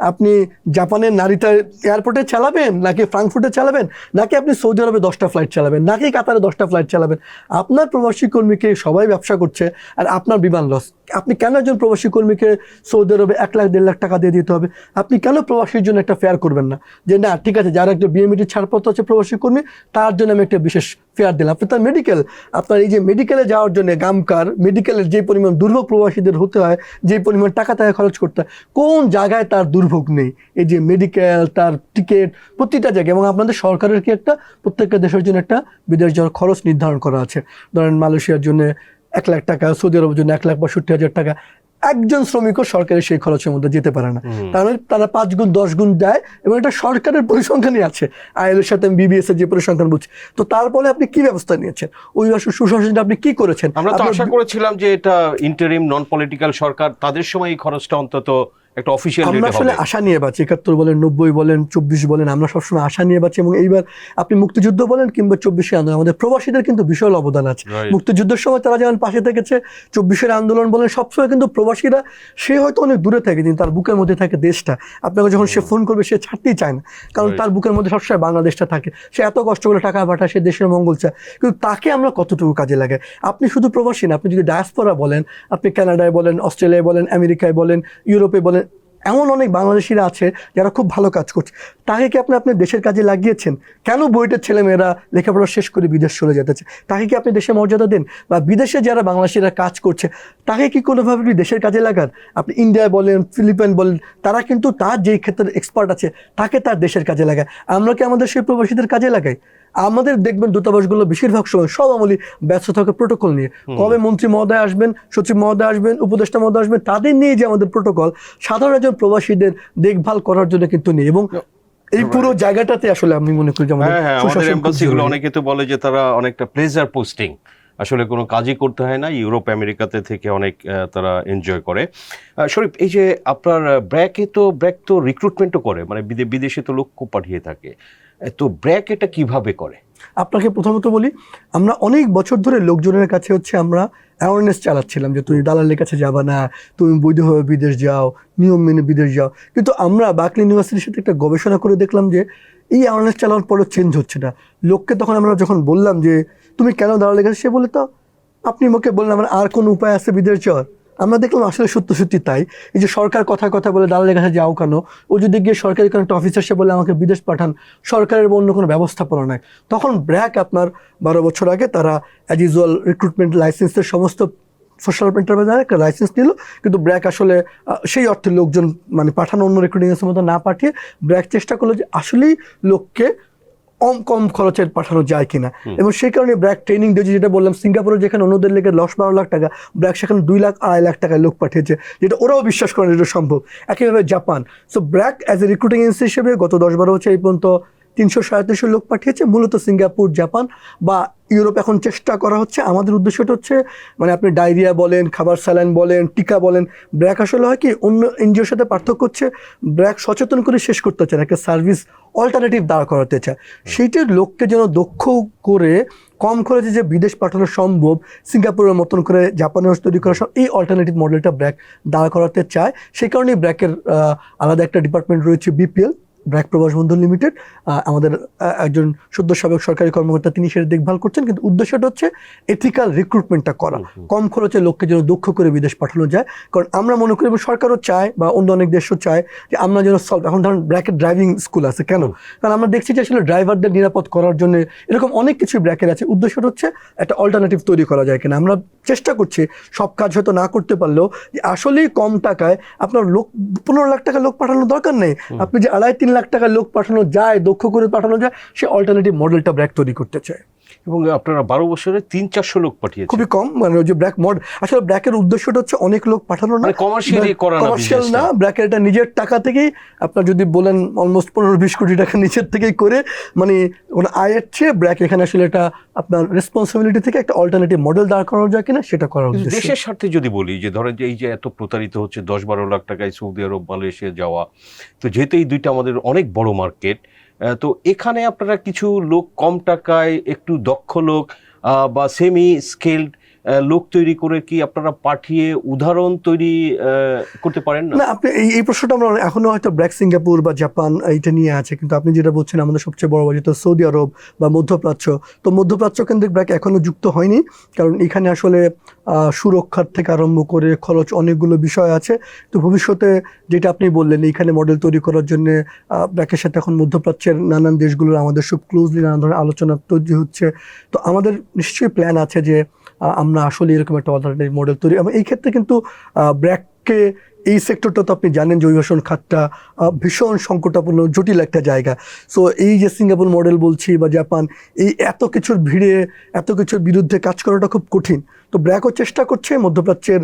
আপনি জাপানের নারিতা এয়ারপোর্টে চালাবেন, নাকি ফ্রাঙ্কফুর্টে চালাবেন, নাকি আপনি সৌদি আরবে 10টা ফ্লাইট চালাবেন, নাকি কাতারে 10টা ফ্লাইট চালাবেন? আপনার প্রবাসী কর্মীকে সবাই ব্যবসা করছে, আর আপনার বিমান লস। আপনি কেন একজন প্রবাসী কর্মীকে সৌদি আরবে 1 লাখ 1.5 লাখ টাকা দিয়ে দিতে হবে? আপনি কেন প্রবাসীর জন্য একটা ফেয়ার করবেন না, যে না ঠিক আছে যারা একটা বিএমইটির ছাড়পত্র আছে প্রবাসী কর্মী, তার জন্য আমি একটা বিশেষ ফেয়ার দিলাম। আপনি তার মেডিকেল, আপনার এই যে মেডিকেলে যাওয়ার জন্য গামকার মেডিকেলের যে পরিমাণ দুর্ভোগ প্রবাসীদের হতে হয়, যে পরিমাণ টাকা তাকে খরচ করতে হয়, কোন জায়গায় তার দুর্ভোগ নেই? এই যে মেডিকেল, তার টিকিট, প্রতিটা জায়গায়। এবং আপনাদের সরকারের কি একটা প্রত্যেকটা দেশের জন্য একটা বিদেশ যাওয়ার খরচ নির্ধারণ করা আছে। ধরেন মালয়েশিয়ার জন্য 1 লাখ টাকা, সৌদি আরবের জন্য 1,62,000 টাকা। একজন শ্রমিকও সরকারের সেই খরচের মধ্যে যেতে পারে না, তাহলে তারা 5 গুণ 10 গুণ দেয়। এবং এটা সরকারের পরিসংখ্যানই আছে, আইএলওর সাথে বিবিএস এর যে পরিসংখ্যান বলছি। তো তারপরে আপনি কি ব্যবস্থা নিয়েছেন, ওই সুশাসনটা আপনি কি করেছেন? আমরা তো আশা করেছিলাম যে এটা ইন্টারিম নন পলিটিক্যাল সরকার, তাদের সময় এই খরচটা অন্তত একটা অফিশিয়াল রেটে হবে। আমরা আসলে আশা নিয়ে বাঁচি, 71 বলেন, 90 বলেন, 24 বলেন, আমরা সবসময় আশা নিয়ে বাঁচি। এবং এইবার আপনি মুক্তিযুদ্ধ বলেন কিংবা 24 আন্দোলন, আমাদের প্রবাসীদের কিন্তু বিশাল অবদান আছে। মুক্তিযুদ্ধের সময় তারা যেমন পাশে থেকেছে, 24 আন্দোলন বলেন, সবসময় কিন্তু প্রবাসীরা, সে হয়তো অনেক দূরে থাকে কিন্তু তার বুকের মধ্যে থাকে দেশটা। আপনাকে যখন সে ফোন করবে, সে ছাড়তেই চায় না, কারণ তার বুকের মধ্যে সবসময় বাংলাদেশটা থাকে। সে এত কষ্ট করে টাকা পাঠায়, সে দেশের মঙ্গল চায়, কিন্তু তাকে আমরা কতটুকু কাজে লাগাই? আপনি শুধু প্রবাসী না, আপনি যদি ডায়াসপোরা বলেন, আপনি কানাডায় বলেন, অস্ট্রেলিয়ায় বলেন, আমেরিকায় বলেন, ইউরোপে বলেন, এমন অনেক বাংলাদেশিরা আছে যারা খুব ভালো কাজ করছে। তাকে কি আপনি আপনার দেশের কাজে লাগিয়েছেন? কেন বুয়েটের ছেলেমেয়েরা লেখাপড়া শেষ করে বিদেশ চলে যেতেছে? তাকে কি আপনি দেশে মর্যাদা দেন? বা বিদেশে যারা বাংলাদেশিরা কাজ করছে, তাকে কি কোনোভাবে আপনি দেশের কাজে লাগান? আপনি ইন্ডিয়ায় বলেন, ফিলিপাইন বলেন, তারা কিন্তু তার যেই ক্ষেত্রে এক্সপার্ট আছে, তাকে তার দেশের কাজে লাগায়। আমরা কি আমাদের সেই প্রবাসীদের কাজে লাগাই? আমাদের দেখবেন দূতাবাসগুলো বেশিরভাগ সময় সব আমলই ব্যস্ত থাকে প্রোটোকল নিয়ে। কবে মন্ত্রী মহোদয় আসবেন, সচিব মহোদয় আসবেন, উপদেষ্টা মহোদয় আসবেন, তাদের নিয়ে যে আমাদের প্রোটোকল, সাধারণ একজন প্রবাসীদের দেখভাল করার জন্য কিন্তু নেই। এবং এই পুরো জায়গাটাতে আসলে আমি মনে করি যে আমাদের আমাদের সুশাসন খুব এম্বাসিগুলো জরুরি। অনেকে তো বলে যে তারা অনেকটা প্লেজার পোস্টিং, আসলে কোনো কাজই করতে হয় না, ইউরোপ আমেরিকাতে থেকে অনেক তারা এনজয় করে। শরীফ, এই যে আপনার ব্র্যাক তো রিক্রুটমেন্টও করে, মানে বিদেশে তো লোক পাঠিয়ে থাকে, তো ব্র্যাক এটা কিভাবে করে? আপনাকে প্রথমত বলি, আমরা অনেক বছর ধরে লোকজনের কাছে হচ্ছে আমরা অ্যাওয়ারনেস চালাচ্ছিলাম যে তুমি দালালের কাছে যাবা না, তুমি বৈধভাবে বিদেশ যাও, নিয়ম মেনে বিদেশ যাও। কিন্তু আমরা বার্কলি ইউনিভার্সিটির সাথে একটা গবেষণা করে দেখলাম যে এই অ্যাওয়ারনেস চালানোর পরও চেঞ্জ হচ্ছে না। লোককে তখন আমরা যখন বললাম যে তুমি কেন দালালের কাছে, সে বলে তো আপনি মুখে বললেন আমার আর কোনো উপায় আছে বিদেশ যাওয়ার? আমরা দেখলাম আসলে সত্যি তাই। এই যে সরকার কথা বলে দালালের কাছে যাও কেন, ও যদি গিয়ে সরকারি কোনো একটা অফিসার সে বলে আমাকে বিদেশ পাঠান, সরকারের অন্য কোনো ব্যবস্থাপনা নাই। তখন ব্র্যাক আপনার 12 বছর আগে তারা অ্যাজ ইউজুয়াল রিক্রুটমেন্ট লাইসেন্সের সমস্ত সোশ্যাল এন্টারপ্রাইজের একটা লাইসেন্স নিল, কিন্তু ব্র্যাক আসলে সেই অর্থে লোকজন মানে পাঠানো অন্য রিক্রুটিং এর মতো না পাঠিয়ে ব্র্যাক চেষ্টা করলো যে আসলেই লোককে কম খরচে পাঠানো যায় কিনা। এবং সেই কারণে ব্র্যাক ট্রেনিং দিয়েছে, যেটা বললাম সিঙ্গাপুরে যেখানে অন্যদের লেগে 10-12 লাখ টাকা, ব্র্যাক সেখানে 2 লাখ 2.5 লাখ টাকায় লোক পাঠিয়েছে, যেটা ওরাও বিশ্বাস করে যেটা সম্ভব। একইভাবে Japan. So BRAC as a recruiting agency হিসেবে গত 10-12 বছর এই পর্যন্ত 300-350 লোক পাঠিয়েছে, মূলত সিঙ্গাপুর, জাপান বা ইউরোপ। এখন চেষ্টা করা হচ্ছে, আমাদের উদ্দেশ্যটা হচ্ছে মানে আপনি ডায়রিয়া বলেন, খাবার স্যালাইন বলেন, টিকা বলেন, ব্র্যাক আসলে হয় কি অন্য এনজিওর সাথে পার্থক্য হচ্ছে ব্র্যাক সচেতন করে শেষ করতে চায়, একটা সার্ভিস অল্টারনেটিভ দাঁড় করাতে চায়। সেইটার লোককে যেন দক্ষ করে কম খরচে যে বিদেশ পাঠানো সম্ভব, সিঙ্গাপুরের মতন করে জাপানের তৈরি করা সব, এই অল্টারনেটিভ মডেলটা ব্র্যাক দাঁড় করাতে চায়। সেই কারণেই ব্র্যাকের আলাদা একটা ডিপার্টমেন্ট রয়েছে, বিপিএল, ব্র্যাক প্রবাস বন্ধু লিমিটেড। আমাদের একজন সদ্য সাবেক সরকারি কর্মকর্তা তিনি সেটা দেখভাল করছেন, কিন্তু উদ্দেশ্যটা হচ্ছে এথিক্যাল রিক্রুটমেন্টটা করা, কম খরচে লোককে যেন দক্ষ করে বিদেশ পাঠানো যায়। কারণ আমরা মনে করি এবং সরকারও চায় বা অন্য অনেক দেশও চায় যে আমরা যেন এখন ধরুন ব্র্যাকের ড্রাইভিং স্কুল আছে, কেন? কারণ আমরা দেখছি যে আসলে ড্রাইভারদের নিরাপদ করার জন্য এরকম অনেক কিছুই ব্র্যাকের আছে। উদ্দেশ্যটা হচ্ছে একটা অল্টারনেটিভ তৈরি করা যায় কিনা। আমরা চেষ্টা করছি, সব কাজ হয়তো না করতে পারলেও, যে আসলেই কম টাকায় আপনার লোক 15 লাখ টাকা লোক পাঠানোর দরকার নেই, আপনি যে 2.5-3 লাখ টাকা লোক পাঠানো যায়, দক্ষ করে পাঠানো যায়, সে অল্টারনেটিভ মডেলটা ব্র্যাক তৈরি করতে চায়। এবং আপনারা 12 বছরে 300-400 লোক পাঠিয়েছেন, খুবই কম। মানে ওই যে ব্র্যাক মডেল, আসলে ব্র্যাকের উদ্দেশ্যটা হচ্ছে অনেক লোক পাঠানো না, কমার্শিয়াল না, ব্র্যাকের এটা নিজের টাকা থেকেই আপনার যদি বলেন অলমোস্ট 15-20 কোটি টাকা নিজের থেকেই করে, মানে কোনো আয়ের চেয়ে ব্র্যাক এখানে আসলে এটা আপনার রেসপন্সিবিলিটি থেকে একটা অল্টারনেটিভ মডেল দাঁড় করানো যায় কিনা সেটা করার উদ্দেশ্য। দেশের স্বার্থে যদি বলি যে ধরেন যে এই যে এত প্রতারিত হচ্ছে 10-12 লাখ টাকায় সৌদি আরব, মালয়েশিয়া যাওয়া, তো যেহেতু এই দুইটা আমাদের অনেক বড় মার্কেট, তো এখানে আপনারা কিছু লোক কম টাকায় একটু দক্ষ লোক বা সেমি স্কেলড লোক তৈরি করে কি আপনারা পাঠিয়ে উদাহরণ তৈরি করতে পারেন না? আপনি এই প্রশ্নটা আমরা এখনো হয়তো ব্র্যাক সিঙ্গাপুর বা জাপান এইটা নিয়ে আছে, কিন্তু আপনি যেটা বলছেন আমাদের সবচেয়ে বড় বাজেট সৌদি আরব বা মধ্যপ্রাচ্য, তো মধ্যপ্রাচ্য কেন্দ্রিক ব্র্যাক এখনো যুক্ত হয়নি, কারণ এখানে আসলে সুরক্ষার থেকে আরম্ভ করে খরচ অনেকগুলো বিষয় আছে। তো ভবিষ্যতে যেটা আপনি বললেন এইখানে মডেল তৈরি করার জন্য ব্র্যাকের সাথে এখন মধ্যপ্রাচ্যের নানান দেশগুলোর আমাদের সব ক্লোজলি নানান ধরনের আলোচনা তৈরি হচ্ছে। তো আমাদের নিশ্চয়ই প্ল্যান আছে যে আমরা আসলে এরকম একটা অল্টারনেটিভ মডেল তৈরি। এবং এই ক্ষেত্রে কিন্তু ব্র্যাককে এই সেক্টরটা তো আপনি জানেন যে অভিবাসন খাতটা ভীষণ সংকটাপূর্ণ জটিল একটা জায়গা। সো এই যে সিঙ্গাপুর মডেল বলছি বা জাপান, এই এত কিছুর ভিড়ে এত কিছুর বিরুদ্ধে কাজ করাটা খুব কঠিন। তো ব্র্যাকও চেষ্টা করছে, মধ্যপ্রাচ্যের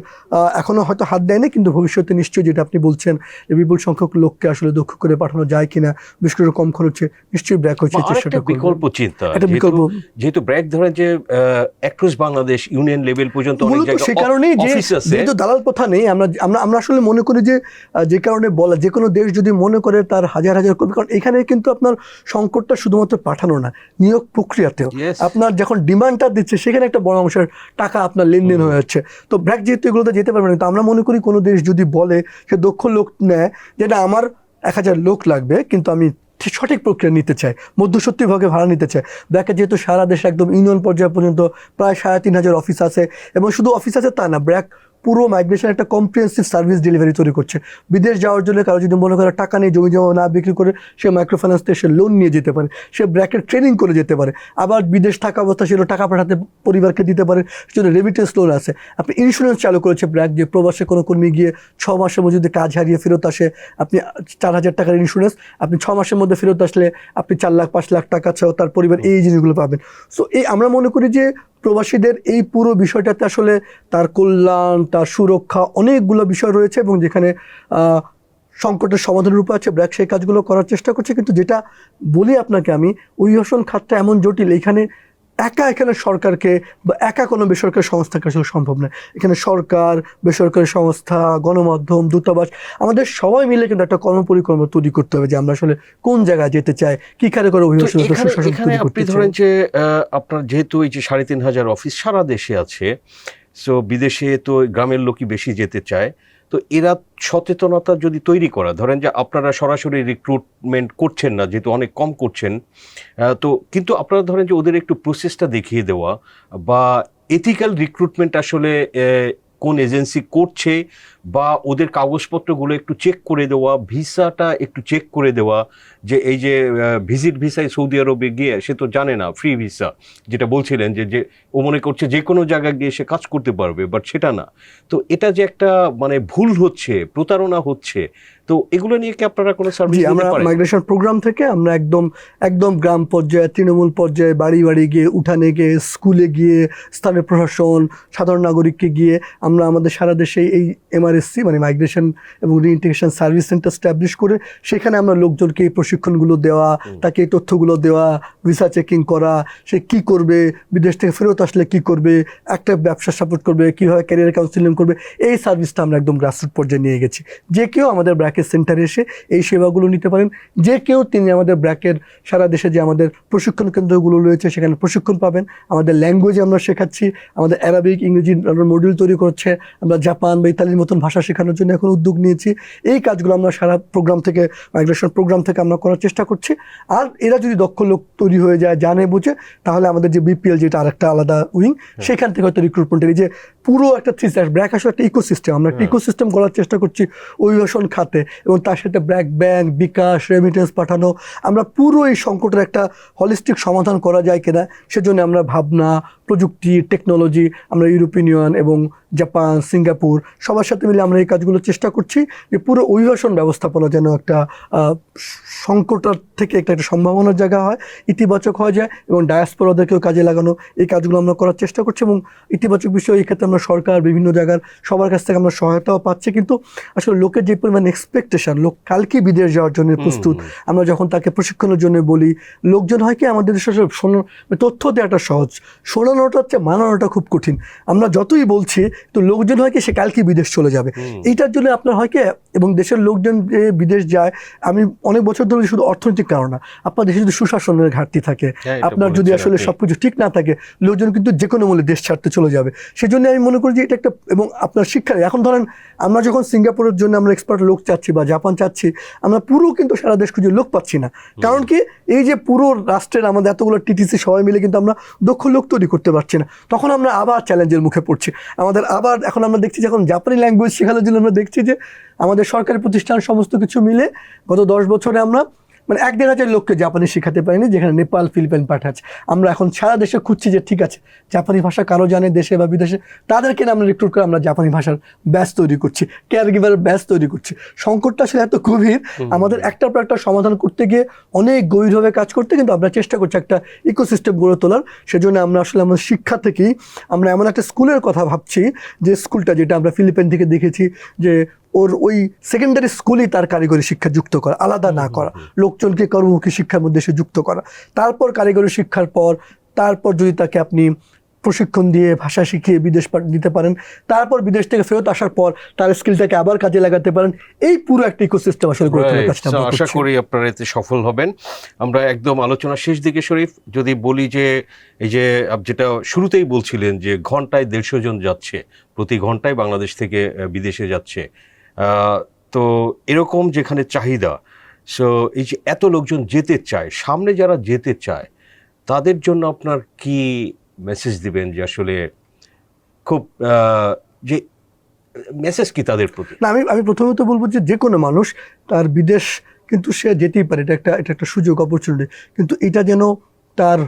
এখনও হয়তো হাত দেয়নি, কিন্তু ভবিষ্যতে নিশ্চয়ই যেটা আপনি বলছেন যে বিপুল সংখ্যক লোককে আসলে দক্ষ করে পাঠানো যায় কিনা, বিশেষ করে কম খরচে, নিশ্চয়ই ব্র্যাক হচ্ছে চেষ্টা করবে। বিকল্প চিন্তা, একটা বিকল্প, যেহেতু ব্র্যাক ধরেন যে অ্যাক্রস বাংলাদেশ ইউনিয়ন লেভেল পর্যন্ত অনেক জায়গায় সে কারণেই যেহেতু দালাল প্রথা নেই, আমরা আসলে মনে করি যে কারণে বলা, যে কোনো দেশ যদি মনে করে তার হাজার হাজার করবে, কারণ এখানে কিন্তু আপনার সংকটটা শুধুমাত্র পাঠানো না, নিয়োগ প্রক্রিয়াতেও আপনার যখন ডিমান্ডটা দিচ্ছে সেখানে একটা বড় অংশের টাকা আপনার লেনদেন হয়ে যাচ্ছে। তো ব্র্যাক যেহেতু এগুলোতে যেতে পারবে না, তো আমরা মনে করি কোনো দেশ যদি বলে সে দক্ষ লোক নেয়, যেটা আমার 1000 লোক লাগবে কিন্তু আমি সঠিক প্রক্রিয়া নিতে চাই, মধ্যসত্ত্বী ভাগে ভাড়া নিতে চাই। ব্র্যাকের যেহেতু সারা দেশে একদম ইউনিয়ন পর্যায় পর্যন্ত প্রায় 3500 অফিস আছে, এবং শুধু অফিস আছে তা না, ব্র্যাক পুরো মাইগ্রেশন একটা কম্প্রিহেন্সিভ সার্ভিস ডেলিভারি তৈরি করছে। বিদেশ যাওয়ার জন্য কারো যদি মনে করে টাকা নেই, জমি জমা না বিক্রি করে সে মাইক্রো ফাইন্যান্স থেকে সে লোন নিয়ে যেতে পারে, সে ব্র্যাকের ট্রেনিং করে যেতে পারে, আবার বিদেশ থাকা অবস্থা সেটা টাকা পাঠাতে পরিবারকে দিতে পারে, সেজন্য রেমিটেন্স লোন আছে। আপনি ইন্স্যুরেন্স চালু করেছে ব্র্যাক, যে প্রবাসে কোনো কর্মী গিয়ে 6 মাসের মধ্যে যদি কাজ হারিয়ে ফেরত আসে, আপনি 4000 টাকার ইন্স্যুরেন্স, আপনি 6 মাসের মধ্যে ফেরত আসলে আপনি 4 লাখ 5 লাখ টাকা ছাড়াও তার পরিবার এই জিনিসগুলো পাবেন। সো এই আমরা মনে করি যে প্রবাসীদের এই পুরো বিষয়টাতে আসলে তার কল্যাণ, তার সুরক্ষা, অনেকগুলো বিষয় রয়েছে, এবং যেখানে সংকটের সমাধানের উপায় আছে, ব্র্যাক সেই কাজগুলো করার চেষ্টা করছে। কিন্তু যেটা বলি আপনাকে আমি, অভিবাসন খাতটা এমন জটিল, এখানে সরকারকে বা একা কোনো বেসরকারি সংস্থাকে আসলে সম্ভব নয়। এখানে সরকার, বেসরকারি সংস্থা, গণমাধ্যম, দূতাবাস, আমাদের সবাই মিলে কিন্তু একটা কর্মপরিকল্পনা তৈরি করতে হবে যে আমরা আসলে কোন জায়গায় যেতে চাই, কি কারে করে অভিবাসন সুশাসন এখানে তৈরি করতে আপনি চাই। ধরেন যে আপনার যেহেতু এই যে 3,500 অফিস সারা দেশে আছে, সো বিদেশে তো গ্রামের লোকই বেশি যেতে চায়, তো এরা সচেতনতা যদি তৈরি করা, ধরেন যে আপনারা সরাসরি রিক্রুটমেন্ট করছেন না যেহেতু অনেক কম করছেন, তো কিন্তু আপনারা ধরেন যে ওদের একটু প্রসেসটা দেখিয়ে দেওয়া বা এথিক্যাল রিক্রুটমেন্ট আসলে কোন এজেন্সি করছে বা ওদের কাগজপত্রগুলো একটু চেক করে দেওয়া, ভিসাটা একটু চেক করে দেওয়া, যে এই যে ভিজিট ভিসায় সৌদি আরবে গিয়ে সে তো জানে না ফ্রি ভিসা, যেটা বলছিলেন যে ও মনে করছে যে কোনো জায়গায় গিয়ে সে কাজ করতে পারবে, বাট সেটা না। তো এটা যে একটা মানে ভুল হচ্ছে, প্রতারণা হচ্ছে, তো এগুলো নিয়ে কি আপনারা কোনো সার্ভিস দিতে আমরা পারেন? মাইগ্রেশন প্রোগ্রাম থেকে আমরা একদম গ্রাম পর্যায়ে, তৃণমূল পর্যায়ে, বাড়ি বাড়ি গিয়ে, উঠানে গিয়ে, স্কুলে গিয়ে, স্থানীয় প্রশাসন, সাধারণ নাগরিককে গিয়ে আমরা আমাদের সারা দেশে এই MRSC মানে মাইগ্রেশন এবং রিইন্টিগ্রেশন সার্ভিস সেন্টার স্ট্যাবলিশ করে সেখানে আমরা লোকজনকে এই প্রশিক্ষণগুলো দেওয়া, তাকে এই তথ্যগুলো দেওয়া, ভিসা চেকিং করা, সে কি করবে, বিদেশ থেকে ফেরত আসলে কি করবে, একটা ব্যবসা সাপোর্ট করবে, কীভাবে ক্যারিয়ার কাউন্সিলিং করবে, এই সার্ভিসটা আমরা একদম গ্রাসরুট পর্যায়ে নিয়ে গেছি। যে কেউ আমাদের ব্র্যাকের সেন্টারে এসে এই সেবাগুলো নিতে পারেন। যে কেউ তিনি আমাদের ব্র্যাকের সারা দেশে যে আমাদের প্রশিক্ষণ কেন্দ্রগুলো রয়েছে সেখানে প্রশিক্ষণ পাবেন। আমাদের ল্যাঙ্গুয়েজ আমরা শেখাচ্ছি, আমাদের অ্যারাবিক, ইংরেজি আমরা মডিউল তৈরি করছে, আমরা জাপান বা ইতালির মতন ভাষা শেখানোর জন্য এখন উদ্যোগ নিয়েছি। এই কাজগুলো আমরা সারা প্রোগ্রাম থেকে, মাইগ্রেশন প্রোগ্রাম থেকে আমরা করার চেষ্টা করছি। আর এরা যদি দক্ষ লোক তৈরি হয়ে যায়, জানে বুঝে, তাহলে আমাদের যে BPL যেটা আরেকটা আলাদা উইং, সেখান থেকে হয়তো রিক্রুটমেন্টের এই যে পুরো একটা ব্র্যাক আসলে একটা ইকোসিস্টেম, আমরা একটা ইকোসিস্টেম গড়ার চেষ্টা করছি অভিবাসন খাতে, এবং তার সাথে ব্র্যাক ব্যাংক, বিকাশ, রেমিটেন্স পাঠানো, আমরা পুরো এই সংকটের একটা হলিস্টিক সমাধান করা যায় কিনা সেজন্য আমরা ভাবনা, প্রযুক্তি, টেকনোলজি, আমরা ইউরোপিয়ান ইউনিয়ন এবং জাপান, সিঙ্গাপুর সবার সাথে মিলে আমরা এই কাজগুলো চেষ্টা করছি যে পুরো অভিবাসন ব্যবস্থাপনা যেন একটা সংকট থেকে একটা সম্ভাবনার জায়গা হয়, ইতিবাচক হয়ে যায়, এবং ডায়াসপোরাদেরকেও কাজে লাগানো, এই কাজগুলো আমরা করার চেষ্টা করছি। এবং ইতিবাচক বিষয় এই ক্ষেত্রে আমরা সরকার, বিভিন্ন জায়গার সবার কাছ থেকে আমরা সহায়তাও পাচ্ছি। কিন্তু আসলে লোকের যে পরিমাণ এক্সপেকটেশন, লোক কালকে বিদেশ যাওয়ার জন্য প্রস্তুত, আমরা যখন তাকে প্রশিক্ষণের জন্য বলি, লোকজন হয় কি আমাদের দেশে তথ্য দেওয়াটা সহজ, শোনানোটা হচ্ছে মানানোটা খুব কঠিন। আমরা যতই বলছি তো লোকজন হয় কি সে কালকে বিদেশ চলে যাবে, এইটার জন্য আপনার হয় কি, এবং দেশের লোকজন যে বিদেশ যায়, আমি অনেক বছর ধরে শুধু অর্থনৈতিক কারণ না, আপনার দেশে যদি সুশাসনের ঘাটতি থাকে, আপনার যদি আসলে সবকিছু ঠিক না থাকে, লোকজন কিন্তু যে কোনো মূল্যে দেশ ছাড়তে চলে যাবে। সেজন্য আমি মনে করি যে এটা একটা, এবং আপনার শিক্ষা, এখন ধরেন আমরা যখন সিঙ্গাপুরের জন্য আমরা এক্সপার্ট লোক চাচ্ছি বা জাপান চাচ্ছি, আমরা পুরো কিন্তু সারা দেশ খুঁজে লোক পাচ্ছি না। কারণ কি, এই যে পুরো রাষ্ট্রের আমাদের এতগুলো TTC সবাই মিলে কিন্তু আমরা দক্ষ লোক তৈরি করতে পারছি না। তখন আমরা আবার চ্যালেঞ্জের মুখে পড়ছি। আমাদের আবার এখন আমরা দেখছি যখন জাপানি ল্যাঙ্গুয়েজ শেখানোর জন্য আমরা দেখছি যে আমাদের সরকারি প্রতিষ্ঠান সমস্ত কিছু মিলে গত 10 বছরে আমরা মানে 1-1.5 লোককে জাপানি শেখাতে পারিনি, যেখানে নেপাল, ফিলিপাইন পাঠাচ্ছে। আমরা এখন সারা দেশে খুঁজছি যে ঠিক আছে, জাপানি ভাষা কারো জানে দেশে বা বিদেশে, তাদেরকে আমরা রিক্রুট করে আমরা জাপানি ভাষার ব্যাচ তৈরি করছি, কেয়ার গিভারের ব্যাচ তৈরি করছি। সংকটটা আসলে এত গভীর, আমাদের একটার পর একটা সমাধান করতে গিয়ে অনেক গভীরভাবে কাজ করতে, কিন্তু আমরা চেষ্টা করছি একটা ইকোসিস্টেম গড়ে তোলার। সেজন্য আমরা আসলে আমাদের শিক্ষা থেকেই আমরা এমন একটা স্কুলের কথা ভাবছি, যে স্কুলটা যেটা আমরা ফিলিপাইন থেকে দেখেছি, যে ওর ওই সেকেন্ডারি স্কুলেই তার কারিগরি শিক্ষা যুক্ত করা, আলাদা না করা, লোকজনকে কর্মমুখী শিক্ষার মধ্যে সে যুক্ত করা, তারপর কারিগরি শিক্ষার পর তারপর যদি তাকে আপনি প্রশিক্ষণ দিয়ে ভাষা শিখিয়ে বিদেশ দিতে পারেন, তারপর বিদেশ থেকে ফেরত আসার পর তার স্কিলটাকে আবার কাজে লাগাতে পারেন, এই পুরো একটা ইকোসিস্টেম আসলে গড়ে তোলার কাজটা আমরা করছি। আশা করি আপনারা এতে সফল হবেন। আমরা একদম আলোচনা শেষ দিকে শরীফ, যদি বলি যে এই যে যেটা শুরুতেই বলছিলেন যে ঘন্টায় 150 জন যাচ্ছে, প্রতি ঘন্টায় বাংলাদেশ থেকে বিদেশে যাচ্ছে, তো এরকম যেখানে চাহিদা, সো এই যে এত লোকজন যেতে চায়, সামনে যারা যেতে চায় তাদের জন্য আপনার কি মেসেজ দিবেন, যে আসলে খুব যে মেসেজ কি তাদের প্রতি? না, আমি প্রথমত বলবো যে কোনো মানুষ তার বিদেশ কিন্তু সে যেতেই পারে, এটা একটা সুযোগ, অপরচুনিটি, কিন্তু এটা যেন তার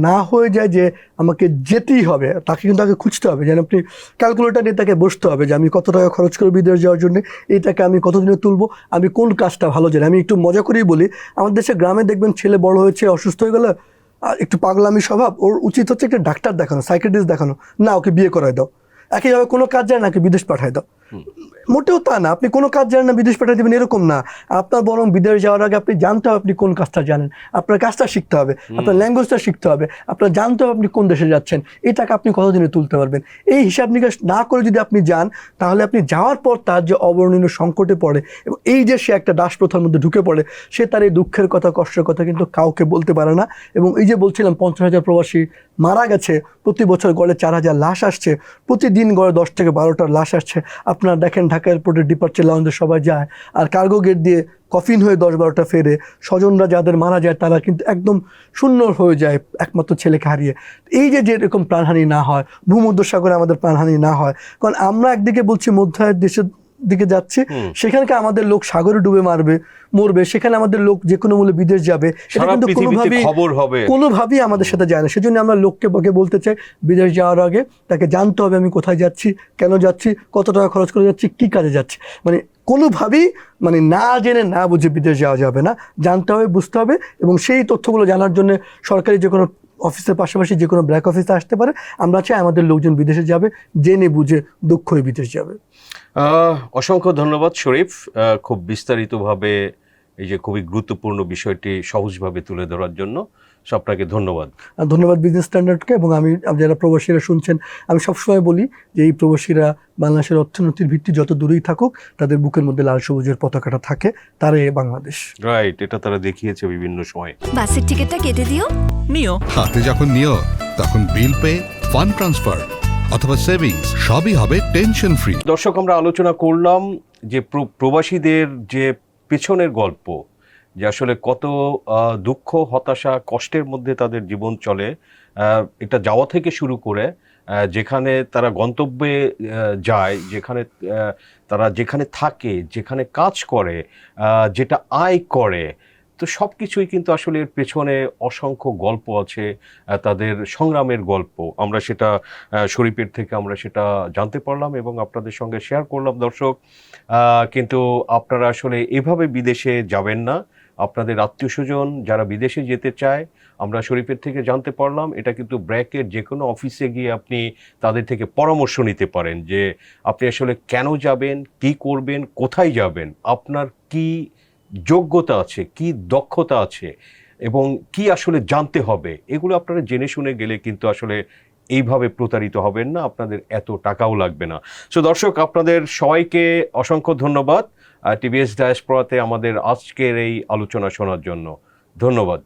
না হয়ে যায় যে আমাকে যেতেই হবে, তাকে কিন্তু আগে খুঁজতে হবে, যেন আপনি ক্যালকুলেটার নিয়ে তাকে বসতে হবে যে আমি কত টাকা খরচ করে বিদেশ যাওয়ার জন্য, এই টাকা আমি কতদিনে তুলবো, আমি কোন কাজটা ভালো জানি। আমি একটু মজা করেই বলি, আমাদের দেশে গ্রামে দেখবেন ছেলে বড় হয়েছে, অসুস্থ হয়ে গেলে একটু পাগলামি স্বভাব, ওর উচিত হচ্ছে একটা ডাক্তার দেখানো, সাইকিয়াট্রিস্ট দেখানো, না ওকে বিয়ে করায় দাও। একইভাবে কোনো কাজ যায় না, বিদেশ পাঠায় দাও। মোটেও তা না, আপনি কোনো কাজ জানেন না বিদেশ পাঠিয়ে দেবেন এরকম না। আপনার বরং বিদেশ যাওয়ার আগে আপনি জানতে হবে আপনি কোন কাজটা জানেন, আপনার কাজটা শিখতে হবে, আপনার ল্যাঙ্গুয়েজটা শিখতে হবে, আপনার জানতে হবে আপনি কোন দেশে যাচ্ছেন, এই টাকা আপনি কতদিনে তুলতে পারবেন। এই হিসাব নিকাশ না করে যদি আপনি যান, তাহলে আপনি যাওয়ার পর তার যে অবর্ণনীয় সংকটে পড়ে এবং এই যে সে একটা দাস প্রথার মধ্যে ঢুকে পড়ে, সে তার এই দুঃখের কথা কষ্টের কথা কিন্তু কাউকে বলতে পারে না। এবং এই যে বলছিলাম 50,000 প্রবাসী মারা গেছে, প্রতি বছর গড়ে 4,000 লাশ আসছে, প্রতিদিন গড়ে 10 থেকে 12টার লাশ আসছে। আপনারা দেখেন ঢাকা এয়ারপোর্টের ডিপার্চার লাউঞ্জে সবাই যায়, আর কার্গো গেট দিয়ে কফিন হয়ে 10-12টা ফেরে। স্বজনরা যাদের মারা যায় তারা কিন্তু একদম শূন্য হয়ে যায় একমাত্র ছেলেকে হারিয়ে। এই যে যেরকম প্রাণহানি না হয়, ভূমধ্যসাগরে আমাদের প্রাণহানি না হয়, কারণ আমরা একদিকে বলছি মধ্যায়ের দেশের দিকে যাচ্ছি, সেখানকার আমাদের লোক সাগরে ডুবে মরবে, সেখানে আমাদের লোক যে কোনো মূল্যে বিদেশ যাবে, এটা কিন্তু কোনোভাবেই আমাদের সাথে যায় না। সেজন্য আমরা লোককে বলতে চাই, বিদেশ যাওয়ার আগে তাকে জানতে হবে আমি কোথায় যাচ্ছি, কেন যাচ্ছি, কত টাকা খরচ করে যাচ্ছি, কী কাজে যাচ্ছি। মানে কোনোভাবেই না জেনে না বুঝে বিদেশ যাওয়া যাবে না, জানতে হবে, বুঝতে হবে। এবং সেই তথ্যগুলো জানার জন্য সরকারি যে কোনো অফিসের পাশাপাশি যে কোনো ব্র্যাক অফিসে আসতে পারে। আমরা চাই আমাদের লোকজন বিদেশে যাবে, জেনে বুঝে দক্ষ হয়ে বিদেশ যাবে। অসংখ্য ধন্যবাদ শরীফ, খুব বিস্তারিতভাবে এই যে খুবই গুরুত্বপূর্ণ বিষয়টি সহজভাবে তুলে ধরার জন্য আপনাকে ধন্যবাদ। ধন্যবাদ বিজনেস স্ট্যান্ডার্ডকে। এবং আমি যারা প্রবাসীরা শুনছেন, আমি সবসময় বলি যে এই প্রবাসীরা বাংলাদেশের অর্থনীতির ভিত্তি যত দূরেই থাকুক, তাদের বুকের মধ্যে লাল সবুজের পতাকাটা থাকে, তারাই বাংলাদেশ। রাইট, এটা তারা দেখিয়েছে বিভিন্ন সময়। বাসের টিকিটটা কেটে দিও। নিও হাতে যখন নিও তখন বিল পে, ফান্ড ট্রান্সফার অথবা সেভিংস সবই হবে টেনশন ফ্রি। দর্শক, আমরা আলোচনা করলাম যে প্রবাসীদের যে পেছনের গল্প, যে আসলে কত দুঃখ, হতাশা, কষ্টের মধ্যে তাদের জীবন চলে। এটা যাওয়া থেকে শুরু করে যেখানে তারা গন্তব্যে যায়, যেখানে থাকে, যেখানে কাজ করে, যেটা আয় করে, তো সব কিছুই কিন্তু আসলে এর পেছনে অসংখ্য গল্প আছে, তাদের সংগ্রামের গল্প। আমরা সেটা শরীফের থেকে আমরা সেটা জানতে পারলাম এবং আপনাদের সঙ্গে শেয়ার করলাম। দর্শক, কিন্তু আপনারা আসলে এভাবে বিদেশে যাবেন না। আপনাদের আত্মীয় স্বজন যারা বিদেশে যেতে চায়, আমরা শরীফের থেকে জানতে পারলাম, এটা কিন্তু ব্র্যাকের যে কোনো অফিসে গিয়ে আপনি তাদের থেকে পরামর্শ নিতে পারেন যে আপনি আসলে কেন যাবেন, কি করবেন, কোথায় যাবেন, আপনার কি যোগ্যতা আছে, কি দক্ষতা আছে এবং কি আসলে জানতে হবে, এগুলো আপনারা জেনে শুনে গেলে কিন্তু আসলে এইভাবে প্রতারিত হবেন না, আপনাদের এত টাকাও লাগবে না। সো দর্শক, আপনাদের সবাইকে অসংখ্য ধন্যবাদ টিভিএস ডায়াসপোরাতে আমাদের আজকের এই আলোচনা শোনার জন্য। ধন্যবাদ।